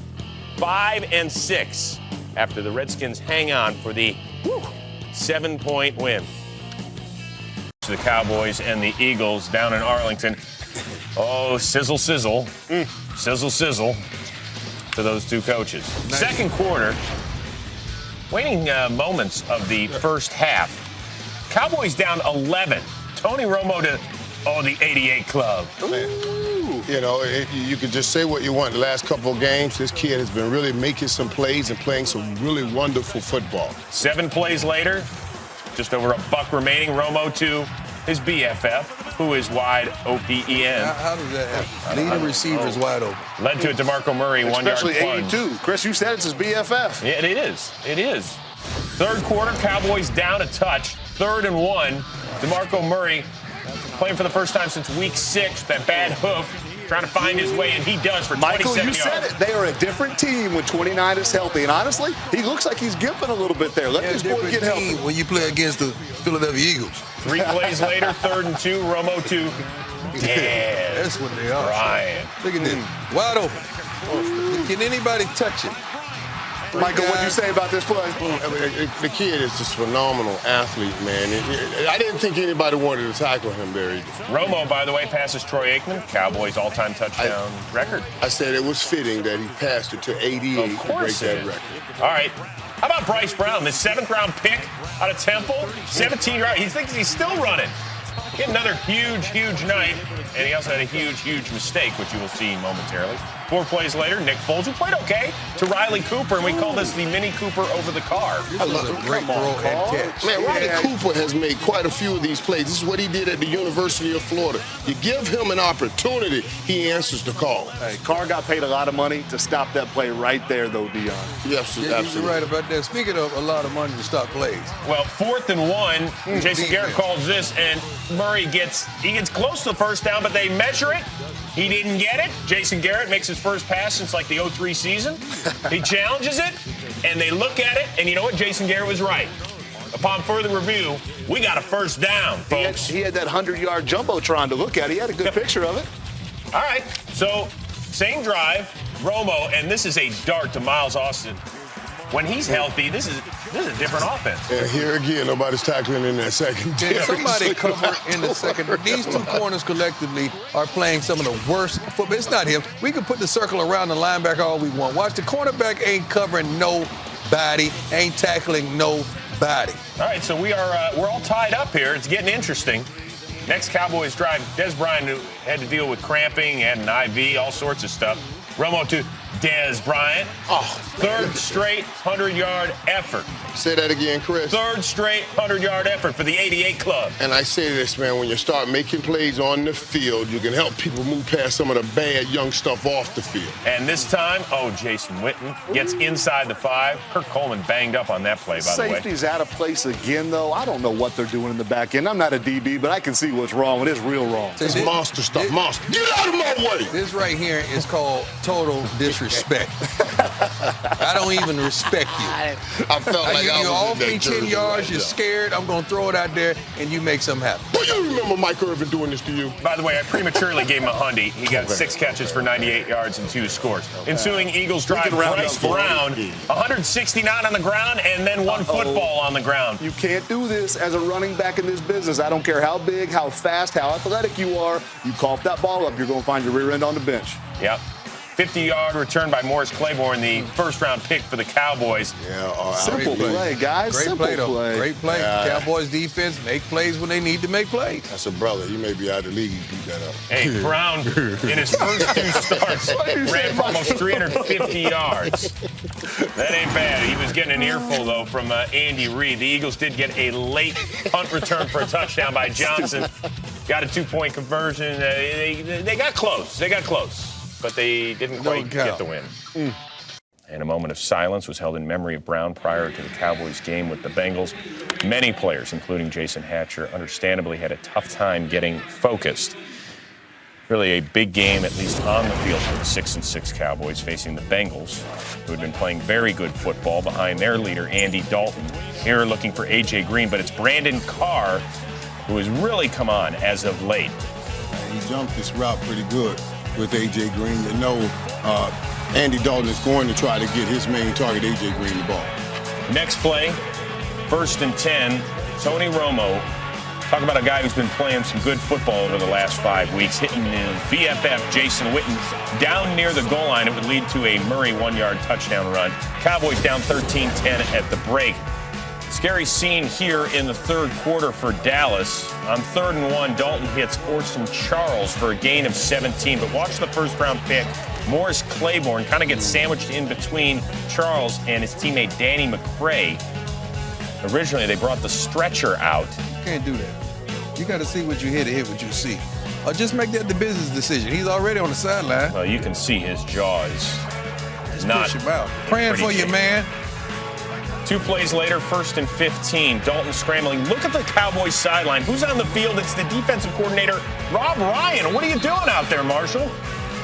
5 and 6 after the Redskins hang on for the 7-point win. The Cowboys and the Eagles down in Arlington. Oh, sizzle, sizzle. Sizzle, sizzle to those 2 coaches. Nice. Second quarter, waning moments of the first half. Cowboys down 11. Tony Romo to, the 88 Club. Ooh. You know, you can just say what you want. The last couple of games, this kid has been really making some plays and playing some really wonderful football. 7 plays later, just over a buck remaining. Romo to his BFF, who is wide OPEN. How does that happen? Leading receivers wide open. Led to a DeMarco Murray 1-yard plunge. Especially 82. Chris, you said it's his BFF. Yeah, it is. It is. Third quarter, Cowboys down a touch. 3rd and 1. DeMarco Murray playing for the first time since week 6. That bad hoof. Trying to find his way, and he does for 27 Michael, you yards. said it. They are a different team when 29 is healthy. And honestly, he looks like he's gimping a little bit there. Let this boy get healthy. When you play against the Philadelphia Eagles. 3 plays later, 3rd and 2, Romo to Dez. That's what they are. Bryant. Look at this. Wide open. Can anybody touch it? Michael, what do you say about this play? The kid is just a phenomenal athlete, man. I didn't think anybody wanted to tackle him there either. Romo, by the way, passes Troy Aikman, Cowboys' all-time touchdown record. I said it was fitting that he passed it to 88 to break that record. All right. How about Bryce Brown, the 7th-round pick out of Temple? 17 yards. He thinks he's still running. He had another huge night, and he also had a huge mistake, which you will see momentarily. 4 plays later, Nick Foles, who played okay, to Riley Cooper, and we call this the Mini Cooper over the car. I love it. Great throw and catch. Man, Riley Cooper has made quite a few of these plays. This is what he did at the University of Florida. You give him an opportunity, he answers the call. Hey, Carr got paid a lot of money to stop that play right there, though, Dion. Yes, absolutely. You're right about that. Speaking of a lot of money to stop plays. Well, 4th and 1, Jason Garrett calls this, and Murray gets close to the first down, but they measure it. He didn't get it. Jason Garrett makes his first pass since like the 03 season. He challenges it, and they look at it, and you know what? Jason Garrett was right. Upon further review, we got a first down, folks. He had that 100-yard jumbotron to look at. He had a good picture of it. All right, so same drive, Romo, and this is a dart to Miles Austin. When he's healthy, this is a different offense. And here again, nobody's tackling in that second. Somebody cover in the second. These 2 corners collectively are playing some of the worst football. It's not him. We can put the circle around the linebacker all we want. Watch, the cornerback ain't covering nobody, ain't tackling nobody. All right, so we're all tied up here. It's getting interesting. Next Cowboys drive, Des Bryant, who had to deal with cramping, had an IV, all sorts of stuff. Romo to Des Bryant. Third straight 100-yard effort. Say that again, Chris. Third straight 100-yard effort for the 88 club. And I say this, man, when you start making plays on the field, you can help people move past some of the bad young stuff off the field. And this time, Jason Witten gets inside the 5. Kirk Coleman banged up on that play, by the way. Safety's out of place again, though. I don't know what they're doing in the back end. I'm not a DB, but I can see what's wrong. It is real wrong. It's monster stuff. Monster. Get out of my way. This right here is called total disrespect. I don't even respect you. I felt like you I was off in me that 10 jersey yards, right you're there. scared, I'm going to throw it out there, and you make something happen. But you remember Mike Irvin doing this to you? By the way, I prematurely gave him a hundy. He got 6 catches for 98 yards and 2 scores. Ensuing Eagles drive, Bryce Brown, 169 on the ground, and then 1 football on the ground. You can't do this as a running back in this business. I don't care how big, how fast, how athletic you are. You cough that ball up, you're going to find your rear end on the bench. Yep. 50-yard return by Morris Claiborne, the first-round pick for the Cowboys. Yeah, simple play, guys. Great simple play, though. play. Great play. Yeah. Cowboys defense make plays when they need to make plays. That's a brother. He may be out of the league. He beat that up. Hey, Brown, in his first 2 starts, ran for almost 350 yards. That ain't bad. He was getting an earful, though, from Andy Reid. The Eagles did get a late punt return for a touchdown by Johnson. Got a 2-point conversion. They got close. They got close. But they didn't quite get the win. And a moment of silence was held in memory of Brown prior to the Cowboys game with the Bengals. Many players, including Jason Hatcher, understandably had a tough time getting focused. Really a big game, at least on the field, for the 6-6 Cowboys facing the Bengals, who had been playing very good football behind their leader, Andy Dalton. Here looking for A.J. Green, but it's Brandon Carr who has really come on as of late. He jumped this route pretty good with A.J. Green. You know Andy Dalton is going to try to get his main target, A.J. Green, the ball. Next play, 1st and 10, Tony Romo. Talk about a guy who's been playing some good football over the last 5 weeks, hitting the VFF, Jason Witten, down near the goal line. It would lead to a Murray 1-yard touchdown run. Cowboys down 13-10 at the break. Scary scene here in the 3rd quarter for Dallas. On 3rd and 1, Dalton hits Orson Charles for a gain of 17. But watch the first-round pick. Morris Claiborne kind of gets sandwiched in between Charles and his teammate Danny McCray. Originally, they brought the stretcher out. You can't do that. You got to see what you hit and hit what you see. Or just make that the business decision. He's already on the sideline. Well, you can see his jaws. Just Not push him out. Praying for you, man. 2 plays later, 1st and 15. Dalton scrambling. Look at the Cowboys sideline. Who's on the field? It's the defensive coordinator, Rob Ryan. What are you doing out there, Marshall?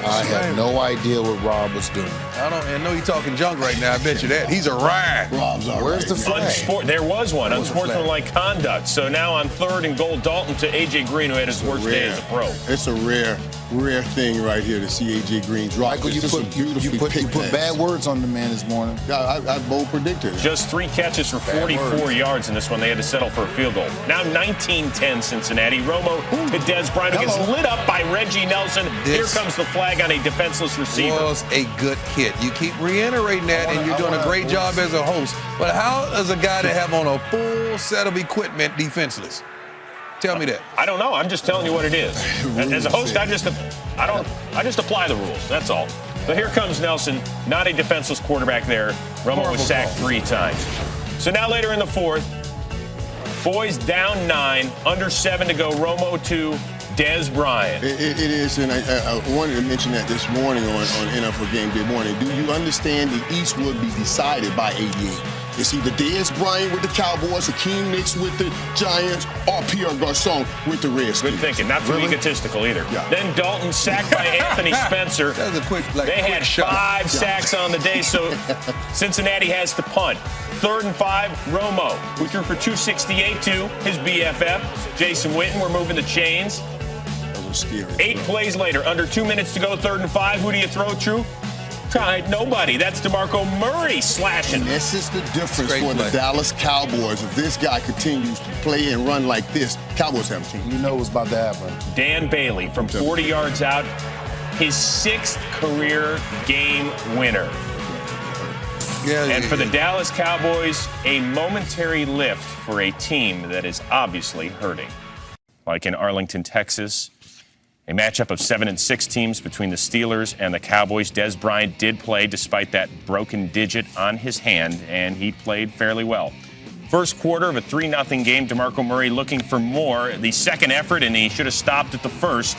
I have no idea what Rob was doing. I know you're talking junk right now. I bet you that. He's a riot. Rob's all Where's the flag? There was one. Unsportsmanlike conduct. So now on 3rd and goal, Dalton to A.J. Green, who had his worst day as a pro. It's a rare thing right here to see A.J. Green drop. Michael, you put bad words on the man this morning. I bold predicted it. Just 3 catches for 44 yards in this one. They had to settle for a field goal. Now 19-10 Cincinnati. Romo to Des Bryant, who gets lit up by Reggie Nelson. Here comes the flag on a defenseless receiver. Was a good hit. You keep reiterating that, and you're doing a great job as a host. But how does a guy that have on a full set of equipment defenseless? Tell me that. I don't know. I'm just telling you what it is. As a host, I just apply the rules. That's all. So here comes Nelson, not a defenseless quarterback there. Romo was sacked 3 times. So now later in the 4th, boys down 9, under 7 to go. Romo to Des Bryant. It is, and I wanted to mention that this morning on NFL Game Day morning. Do you understand the East would be decided by 88? It's either Des Bryant with the Cowboys, Akeem Nicks with the Giants, or Pierre Garçon with the Redskins. Good thinking. Not too egotistical either. Yeah. Then Dalton sacked by Anthony Spencer. That was a quick, they had 5 sacks on the day, so Cincinnati has to punt. 3rd and 5, Romo, who threw for 268 to his BFF, Jason Witten. We're moving the chains. 8 plays later, under 2 minutes to go, 3rd and 5. Who do you throw to? Tried nobody. That's DeMarco Murray slashing. And this is the difference for the Dallas Cowboys. If this guy continues to play and run like this, Cowboys have a team. You know what's about to happen. Dan Bailey from 40 yards out, his 6th career game winner. And for the Dallas Cowboys, a momentary lift for a team that is obviously hurting. like in Arlington, Texas. A matchup of 7 and 6 teams between the Steelers and the Cowboys. Dez Bryant did play despite that broken digit on his hand, and he played fairly well. First quarter of a 3-0 game, DeMarco Murray looking for more. The second effort, and he should have stopped at the first.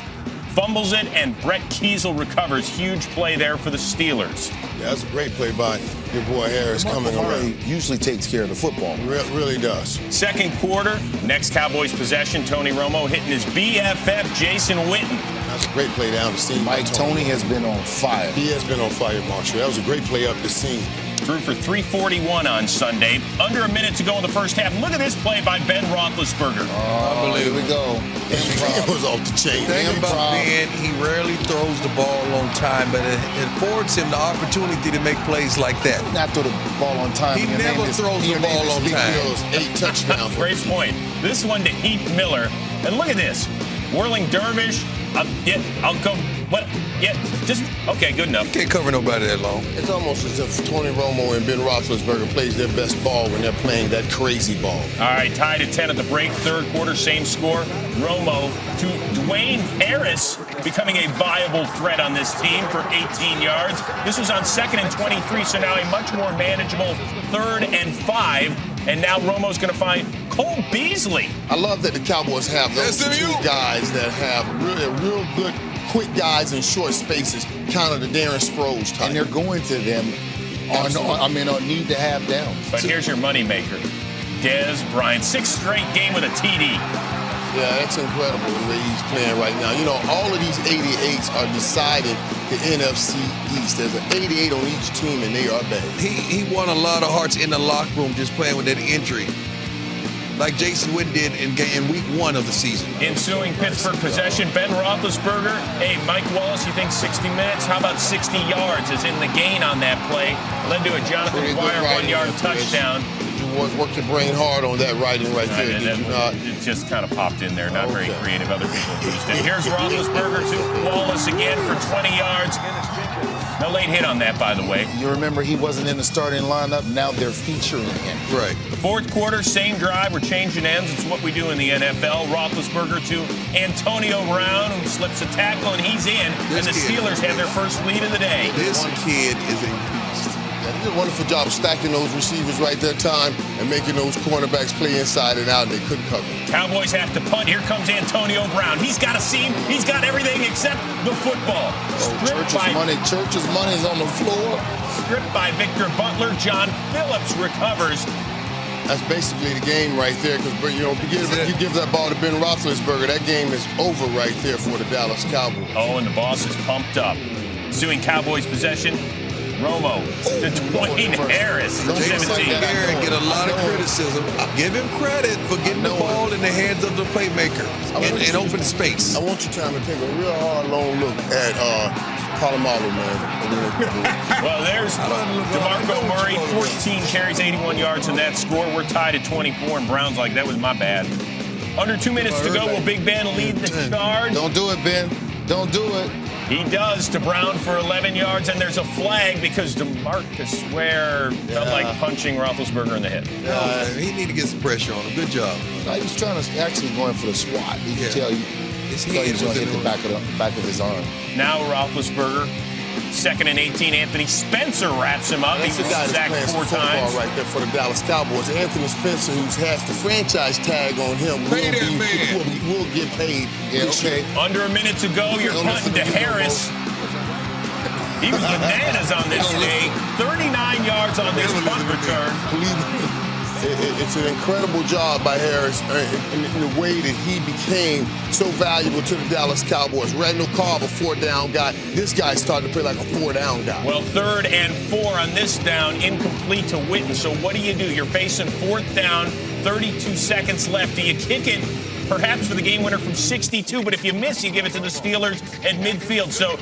Fumbles it, and Brett Kiesel recovers. Huge play there for the Steelers. Yeah, that's a great play by your boy Harris coming around. Usually takes care of the football. Really does. Second quarter, next Cowboys possession, Tony Romo hitting his BFF, Jason Witten. That's a great play down the seam. Mike Tony has been on fire. He has been on fire, Marshall. That was a great play up the seam. Threw for 341 on Sunday. Under a minute to go in the first half. Look at this play by Ben Roethlisberger. Oh, here we go. It was off the chain. The thing about Ben, he rarely throws the ball on time, but it affords him the opportunity to make plays like that. Not throw the ball on time. He never throws the ball on time. 8 touchdowns. Great point. This one to Heath Miller. And look at this. Whirling dervish. I'll go. What? Yeah, just, okay, good enough. Can't cover nobody that long. It's almost as if Tony Romo and Ben Roethlisberger plays their best ball when they're playing that crazy ball. All right, tied at 10 at the break. Third quarter, same score. Romo to Dwayne Harris, becoming a viable threat on this team for 18 yards. This was on 2nd and 23, so now a much more manageable 3rd and 5. And now Romo's going to find Cole Beasley. I love that the Cowboys have those two guys that have real good, quick guys in short spaces, kind of the Darren Sproles type. And they're going to them on need to have downs. But here's your moneymaker, Dez Bryant. 6th straight game with a TD. Yeah, that's incredible the way he's playing right now. You know, all of these 88s are deciding the NFC East. There's an 88 on each team, and they are bad. He won a lot of hearts in the locker room just playing with that injury, like Jason Witten did in week 1 of the season. Ensuing Pittsburgh possession, Ben Roethlisberger. Hey, Mike Wallace, you think 60 minutes? How about 60 yards is in the gain on that play? Led to a Jonathan Dwyer 1-yard touchdown. Work your brain hard on that writing right there. It just kind of popped in there. Not very creative. Other people used it. Here's Roethlisberger to Wallace again for 20 yards. No late hit on that, by the way. You remember he wasn't in the starting lineup. Now they're featuring him. Right. Fourth quarter, same drive. We're changing ends. It's what we do in the NFL. Roethlisberger to Antonio Brown, who slips a tackle, and he's in. And the Steelers have their first lead of the day. This kid is a beast. He did a wonderful job of stacking those receivers right there time and making those cornerbacks play inside and out, and they couldn't cover. Cowboys have to punt. Here comes Antonio Brown. He's got a seam. He's got everything except the football. Church's money's on the floor. Stripped by Victor Butler. John Phillips recovers. That's basically the game right there, because you give that ball to Ben Roethlisberger, that game is over right there for the Dallas Cowboys. Oh, and the boss is pumped up. Ensuing Cowboys possession. Romo to Dwayne Harris. Jason Garrett get a lot of criticism. Give him credit for getting the ball in the hands of the playmaker in open space. I want you to take a real hard, long look at Palomalo, man. Well, there's DeMarco Murray, 14 carries, 81 yards in that score. We're tied at 24, and Brown's like, that was my bad. Under 2 minutes to go. Will Big Ben lead the charge? Don't do it, Ben. Don't do it. He does to Brown for 11 yards, and there's a flag because DeMarcus Ware felt like punching Roethlisberger in the head. He need to get some pressure on him. Good job. No, he was trying to actually going for the swat. He could tell you. His head was going to hit the back of his arm. Now Roethlisberger, 2nd and 18. Anthony Spencer wraps him up. He was sacked 4 times. Right there for the Dallas Cowboys. Anthony Spencer, who's has the franchise tag on him, will get paid. Yeah, okay. Under a minute to go. You're punting to Harris. He was bananas on this day. 39 yards on this punt return. It's an incredible job by Harris in the way that he became so valuable to the Dallas Cowboys. Randall Cobb, a 4-down guy. This guy started to play like a 4-down guy. Well, 3rd and 4 on this down, incomplete to Witten. So what do? You're facing 4th down, 32 seconds left. Do you kick it perhaps for the game winner from 62? But if you miss, you give it to the Steelers at midfield. So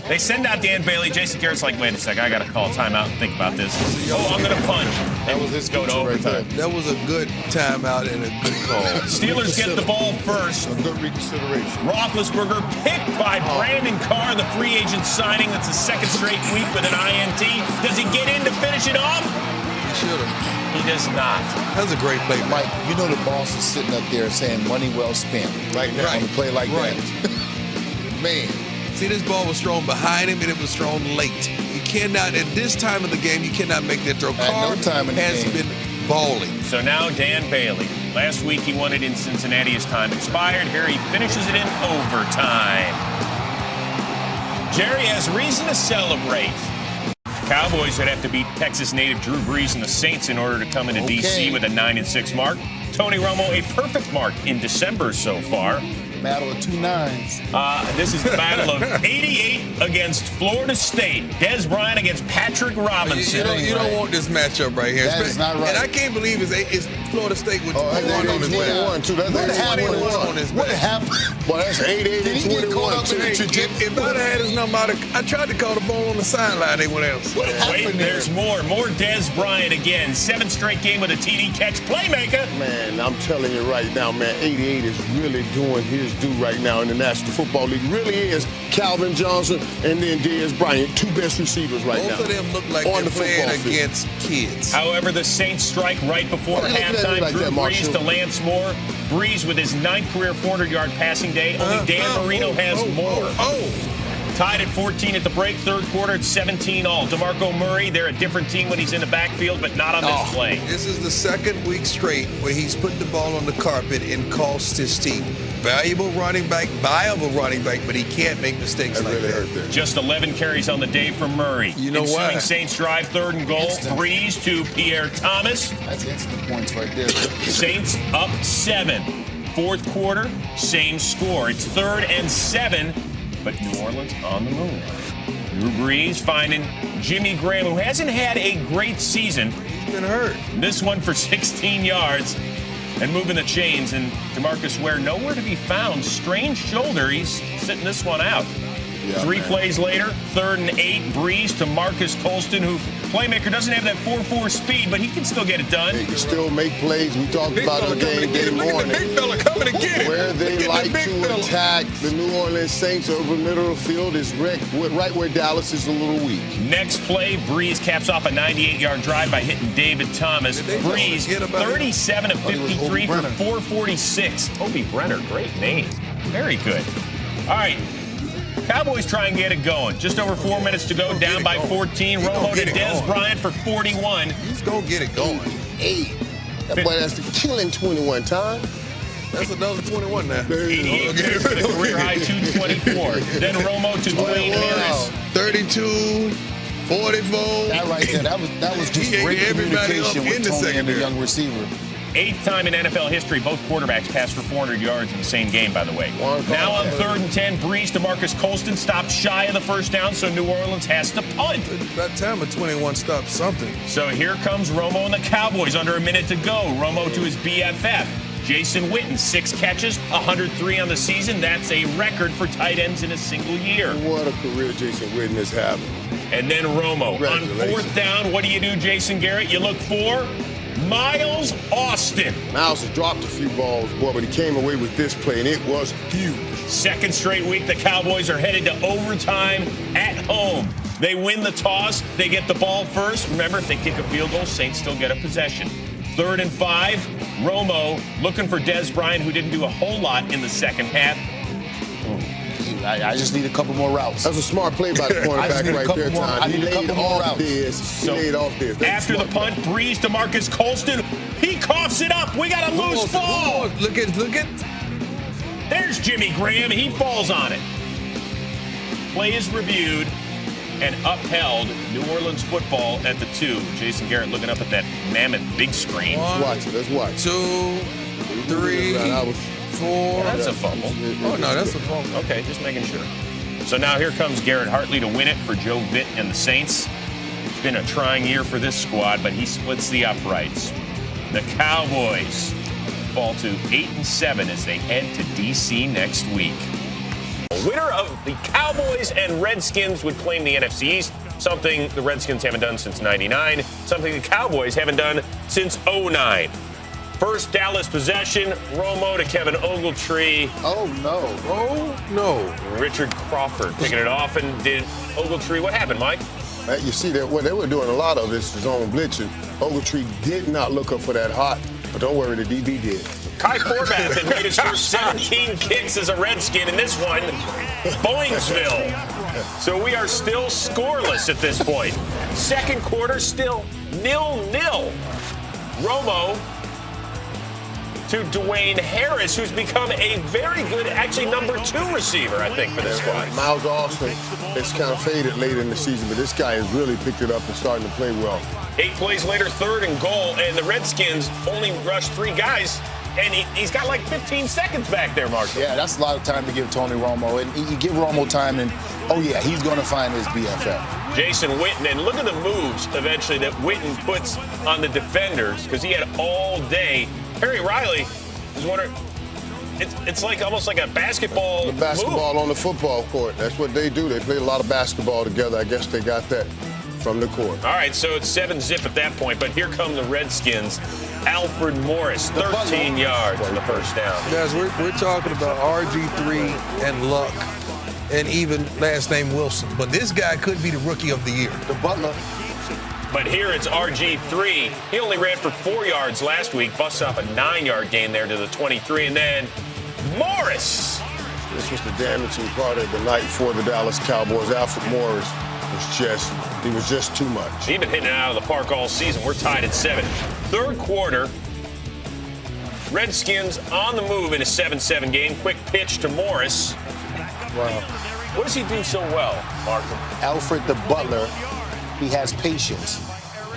they send out Dan Bailey. Jason Garrett's like, wait a second, I got to call a timeout and think about this. Oh, I'm going to punch. That was his go to overtime. That was a good timeout and a good call. Steelers get the ball first. A good reconsideration. Roethlisberger picked by Brandon Carr, the free agent signing. That's the 2nd straight week with an INT. Does he get in to finish it off? should have. He does not. That's a great play, Mike. You know the boss is sitting up there saying money well spent right now on a play like that. Man. See, this ball was thrown behind him, and it was thrown late. You cannot, at this time of the game, you cannot make that throw. Carr has been balling. So now Dan Bailey. Last week he won it in Cincinnati. His time expired. Here he finishes it in overtime. Jerry has reason to celebrate. Cowboys would have to beat Texas native Drew Brees and the Saints in order to come into D.C. with a 9-6 mark. Tony Romo, a perfect mark in December so far. Battle of 2 9s. This is the battle of 88 against Florida State. Des Bryant against Patrick Robinson. You don't want this matchup right here. That is not right. And I can't believe it's Florida State with 21 on his way. What happened? Well, that's 8-8 and 21. If I'd had his number, I tried to call the ball on the sideline. They went else. Wait, there's more. More Des Bryant again. 7th straight game with a TD catch. Playmaker. Man, I'm telling you right now, man, 88 is really doing his due right now in the National Football League. Really is Calvin Johnson and then Dez Bryant, 2 best receivers right now. Both of them look like they're playing against kids. However, the Saints strike right before halftime. Like Drew Brees to Lance Moore. Brees with his 9th career 400-yard passing day. Only Dan Marino has more. Tied at 14 at the break. 3rd quarter at 17 all. DeMarco Murray, they're a different team when he's in the backfield, but not on this play. This is the 2nd week straight where he's put the ball on the carpet and cost his team. Valuable running back, viable running back, but he can't make mistakes like that. Just 11 carries on the day for Murray. You know why? Ensuing Saints drive 3rd and goal. Brees to Pierre Thomas. That's instant points right there. Saints up 7. 4th quarter, same score. It's 3rd and 7. But New Orleans on the move. Drew Brees finding Jimmy Graham, who hasn't had a great season. He's been hurt. This one for 16 yards and moving the chains. And DeMarcus Ware nowhere to be found. Strange shoulder. He's sitting this one out. Yeah, 3 plays later, 3rd and 8. Brees to Marcus Colston, who playmaker doesn't have that 4.4 speed, but he can still get it done. He can still make plays. We talked about it game day morning. Look at the big fella coming to get it. Where they like to attack the New Orleans Saints over the middle of the field is right where Dallas is a little weak. Next play, Brees caps off a 98-yard drive by hitting David Thomas. Brees, 37 of 53 for 446. Toby Brenner, great name. Very good. All right. Cowboys try and get it going. Just over 4 minutes to go, down by 14. Romo to Des Bryant for 41. He's going to get it going. 8. That boy has to kill in 21 times. That's another 21 now. 88 for the career-high 224. Then Romo to Dwayne Harris. 32, 44. That right there, that was just great communication with Tony and the young receiver. 8th time in NFL history, both quarterbacks passed for 400 yards in the same game, by the way. Now on 3rd and 10, Brees to Marcus Colston, stopped shy of the 1st down, so New Orleans has to punt. That time of 21 stopped something. So here comes Romo and the Cowboys, under a minute to go. Romo to his BFF, Jason Witten, 6 catches, 103 on the season. That's a record for tight ends in a single year. What a career Jason Witten is having. And then Romo. On 4th down, what do, Jason Garrett? You look for Miles Austin. Miles has dropped a few balls, boy, but he came away with this play, and it was huge. 2nd straight week, the Cowboys are headed to overtime at home. They win the toss. They get the ball first. Remember, if they kick a field goal, Saints still get a possession. 3rd and 5, Romo looking for Des Bryant, who didn't do a whole lot in the 2nd half. I just need a couple more routes. That's a smart play by the cornerback right there, Tom. I need a couple more routes. He laid off this. After the punt, Brees to Marcus Colston. He coughs it up. We got a loose ball. Look at. There's Jimmy Graham. He falls on it. Play is reviewed and upheld. New Orleans football at the 2. Jason Garrett looking up at that mammoth big screen. Let's watch. 2, 3, 4. That's a fumble. Oh, no, that's a fumble. Okay, just making sure. So now here comes Garrett Hartley to win it for Joe Vitt and the Saints. It's been a trying year for this squad, but he splits the uprights. The Cowboys fall to 8-7 as they head to D.C. next week. The winner of the Cowboys and Redskins would claim the NFC East, something the Redskins haven't done since '99, something the Cowboys haven't done since '09. First Dallas possession, Romo to Kevin Ogletree. Oh, no. Oh, no. Richard Crawford picking it off, and did Ogletree, what happened, Mike? You see that what they were doing a lot of this zone blitzing. Ogletree did not look up for that hot, but don't worry, the DB did. Kai Forbath had made his first 17 kicks as a Redskin, and this one, Boingsville. So we are still scoreless at this point. Second quarter, still 0-0. Romo to Dwayne Harris, who's become a very good, actually number 2 receiver, I think, for this squad. Miles Austin has kind of faded late in the season, but this guy has really picked it up and starting to play well. 8 plays later, 3rd and goal, and the Redskins only rushed 3 guys, and he's got like 15 seconds back there, Marshall. Yeah, that's a lot of time to give Tony Romo. And you give Romo time, and, oh, yeah, he's going to find his BFF. Jason Witten, and look at the moves eventually that Witten puts on the defenders, because he had all day. Perry Riley is wondering, it's like almost like a basketball The basketball move. on the football court. That's what they do. They play a lot of basketball together. I guess they got that from the court. All right, so it's 7-zip at that point, but here come the Redskins. Alfred Morris, 13 yards on the first down. Guys, we're talking about RG3 and Luck and even last name Wilson. But this guy could be the rookie of the year. The Butler. But here it's RG3. He only ran for 4 yards last week, busts off a 9-yard gain there to the 23, and then Morris. This was the damaging part of the night for the Dallas Cowboys. Alfred Morris was just too much. He's been hitting it out of the park all season. We're tied at 7. Third quarter, Redskins on the move in a 7-7 game. Quick pitch to Morris. Wow. What does he do so well, Markham? Alfred the Butler, he has patience.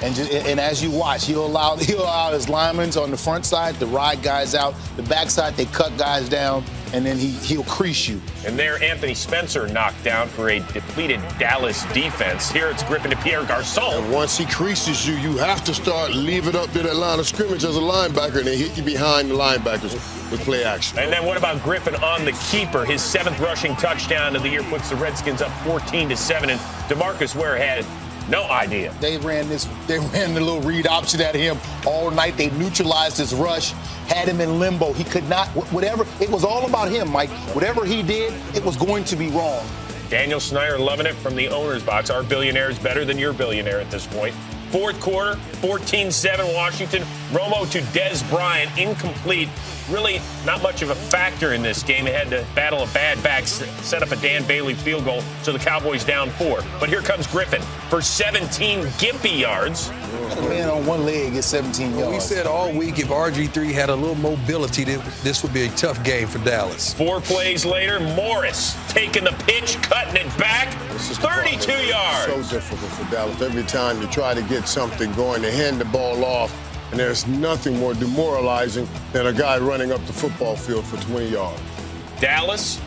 And as you watch, he'll allow his linemen on the front side to ride guys out. The backside, they cut guys down, and then he'll crease you. And there, Anthony Spencer knocked down for a depleted Dallas defense. Here it's Griffin to Pierre Garçon. And once he creases you, you have to start leaving up to that line of scrimmage as a linebacker, and they hit you behind the linebackers with play action. And then what about Griffin on the keeper? His 7th rushing touchdown of the year puts the Redskins up 14-7, and DeMarcus Ware had no idea. They ran the little read option at him all night. They neutralized his rush, had him in limbo. He could not, whatever, it was all about him, Mike. Whatever he did, it was going to be wrong. Daniel Snyder loving it from the owner's box. Our billionaire is better than your billionaire at this point. Fourth quarter, 14-7 Washington. Romo to Dez Bryant, incomplete. Really not much of a factor in this game. They had to battle a bad back, set up a Dan Bailey field goal, so the Cowboys down 4. But here comes Griffin for 17 gimpy yards. A man on one leg is 17 yards. We said all week if RG3 had a little mobility, this would be a tough game for Dallas. 4 plays later, Morris taking the pitch, cutting it back, 32 yards. So difficult for Dallas. Every time you try to get something going, they hand the ball off, and there's nothing more demoralizing than a guy running up the football field for 20 yards. Dallas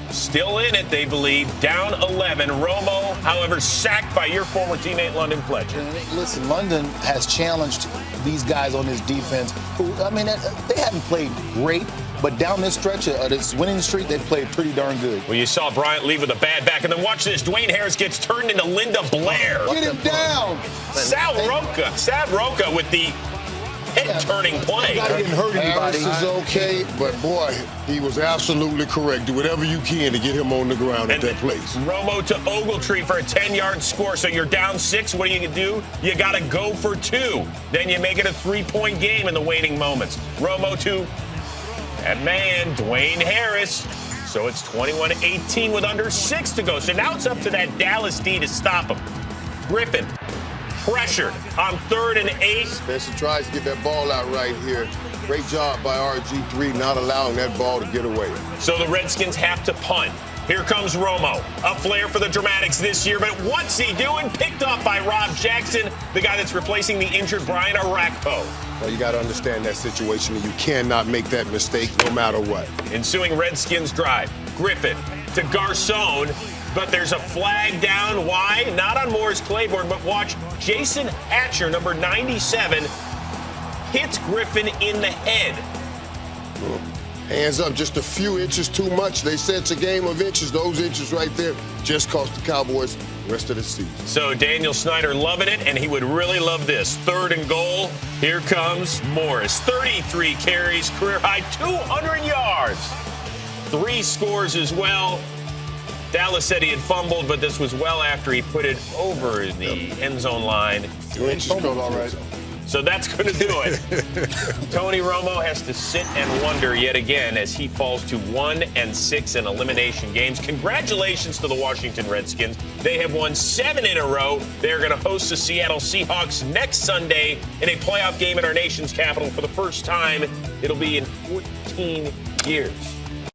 still in it, they believe, down 11. Romo, however, sacked by your former teammate, London Fletcher. Listen, London has challenged these guys on this defense who, I mean, they haven't played great, but down this stretch of this winning streak, they've played pretty darn good. Well, you saw Bryant leave with a bad back, and then watch this. Dwayne Harris gets turned into Linda Blair. Get him down. Sal Roca with the head-turning play. Didn't hurt anybody. Harris is okay, but boy, he was absolutely correct. Do whatever you can to get him on the ground at that place. Romo to Ogletree for a 10-yard score. So you're down 6. What do? You got to go for 2. Then you make it a 3-point game in the waning moments. Romo to that man, Dwayne Harris. So it's 21-18 with under 6 to go. So now it's up to that Dallas D to stop him. Griffin pressured on 3rd and 8. Spencer tries to get that ball out right here. Great job by RG3 not allowing that ball to get away. So the Redskins have to punt. Here comes Romo. A flair for the dramatics this year, but what's he doing? Picked off by Rob Jackson, the guy that's replacing the injured Brian Arakpo. Well, you got to understand that situation, and you cannot make that mistake no matter what. Ensuing Redskins drive. Griffin to Garçon, but there's a flag down. Why? Not on Morris Claiborne, but watch Jason Hatcher, number 97, hits Griffin in the head. Hands up just a few inches too much. They said it's a game of inches. Those inches right there just cost the Cowboys the rest of the season. So Daniel Snyder loving it, and he would really love this. 3rd and goal. Here comes Morris. 33 carries, career high 200 yards. 3 scores as well. Dallas said he had fumbled, but this was well after he put it over the end zone line. All right. So that's going to do it. Tony Romo has to sit and wonder yet again as he falls to 1-6 in elimination games. Congratulations to the Washington Redskins. They have won 7 in a row. They're going to host the Seattle Seahawks next Sunday in a playoff game in our nation's capital for the first time. It'll be in 14 years.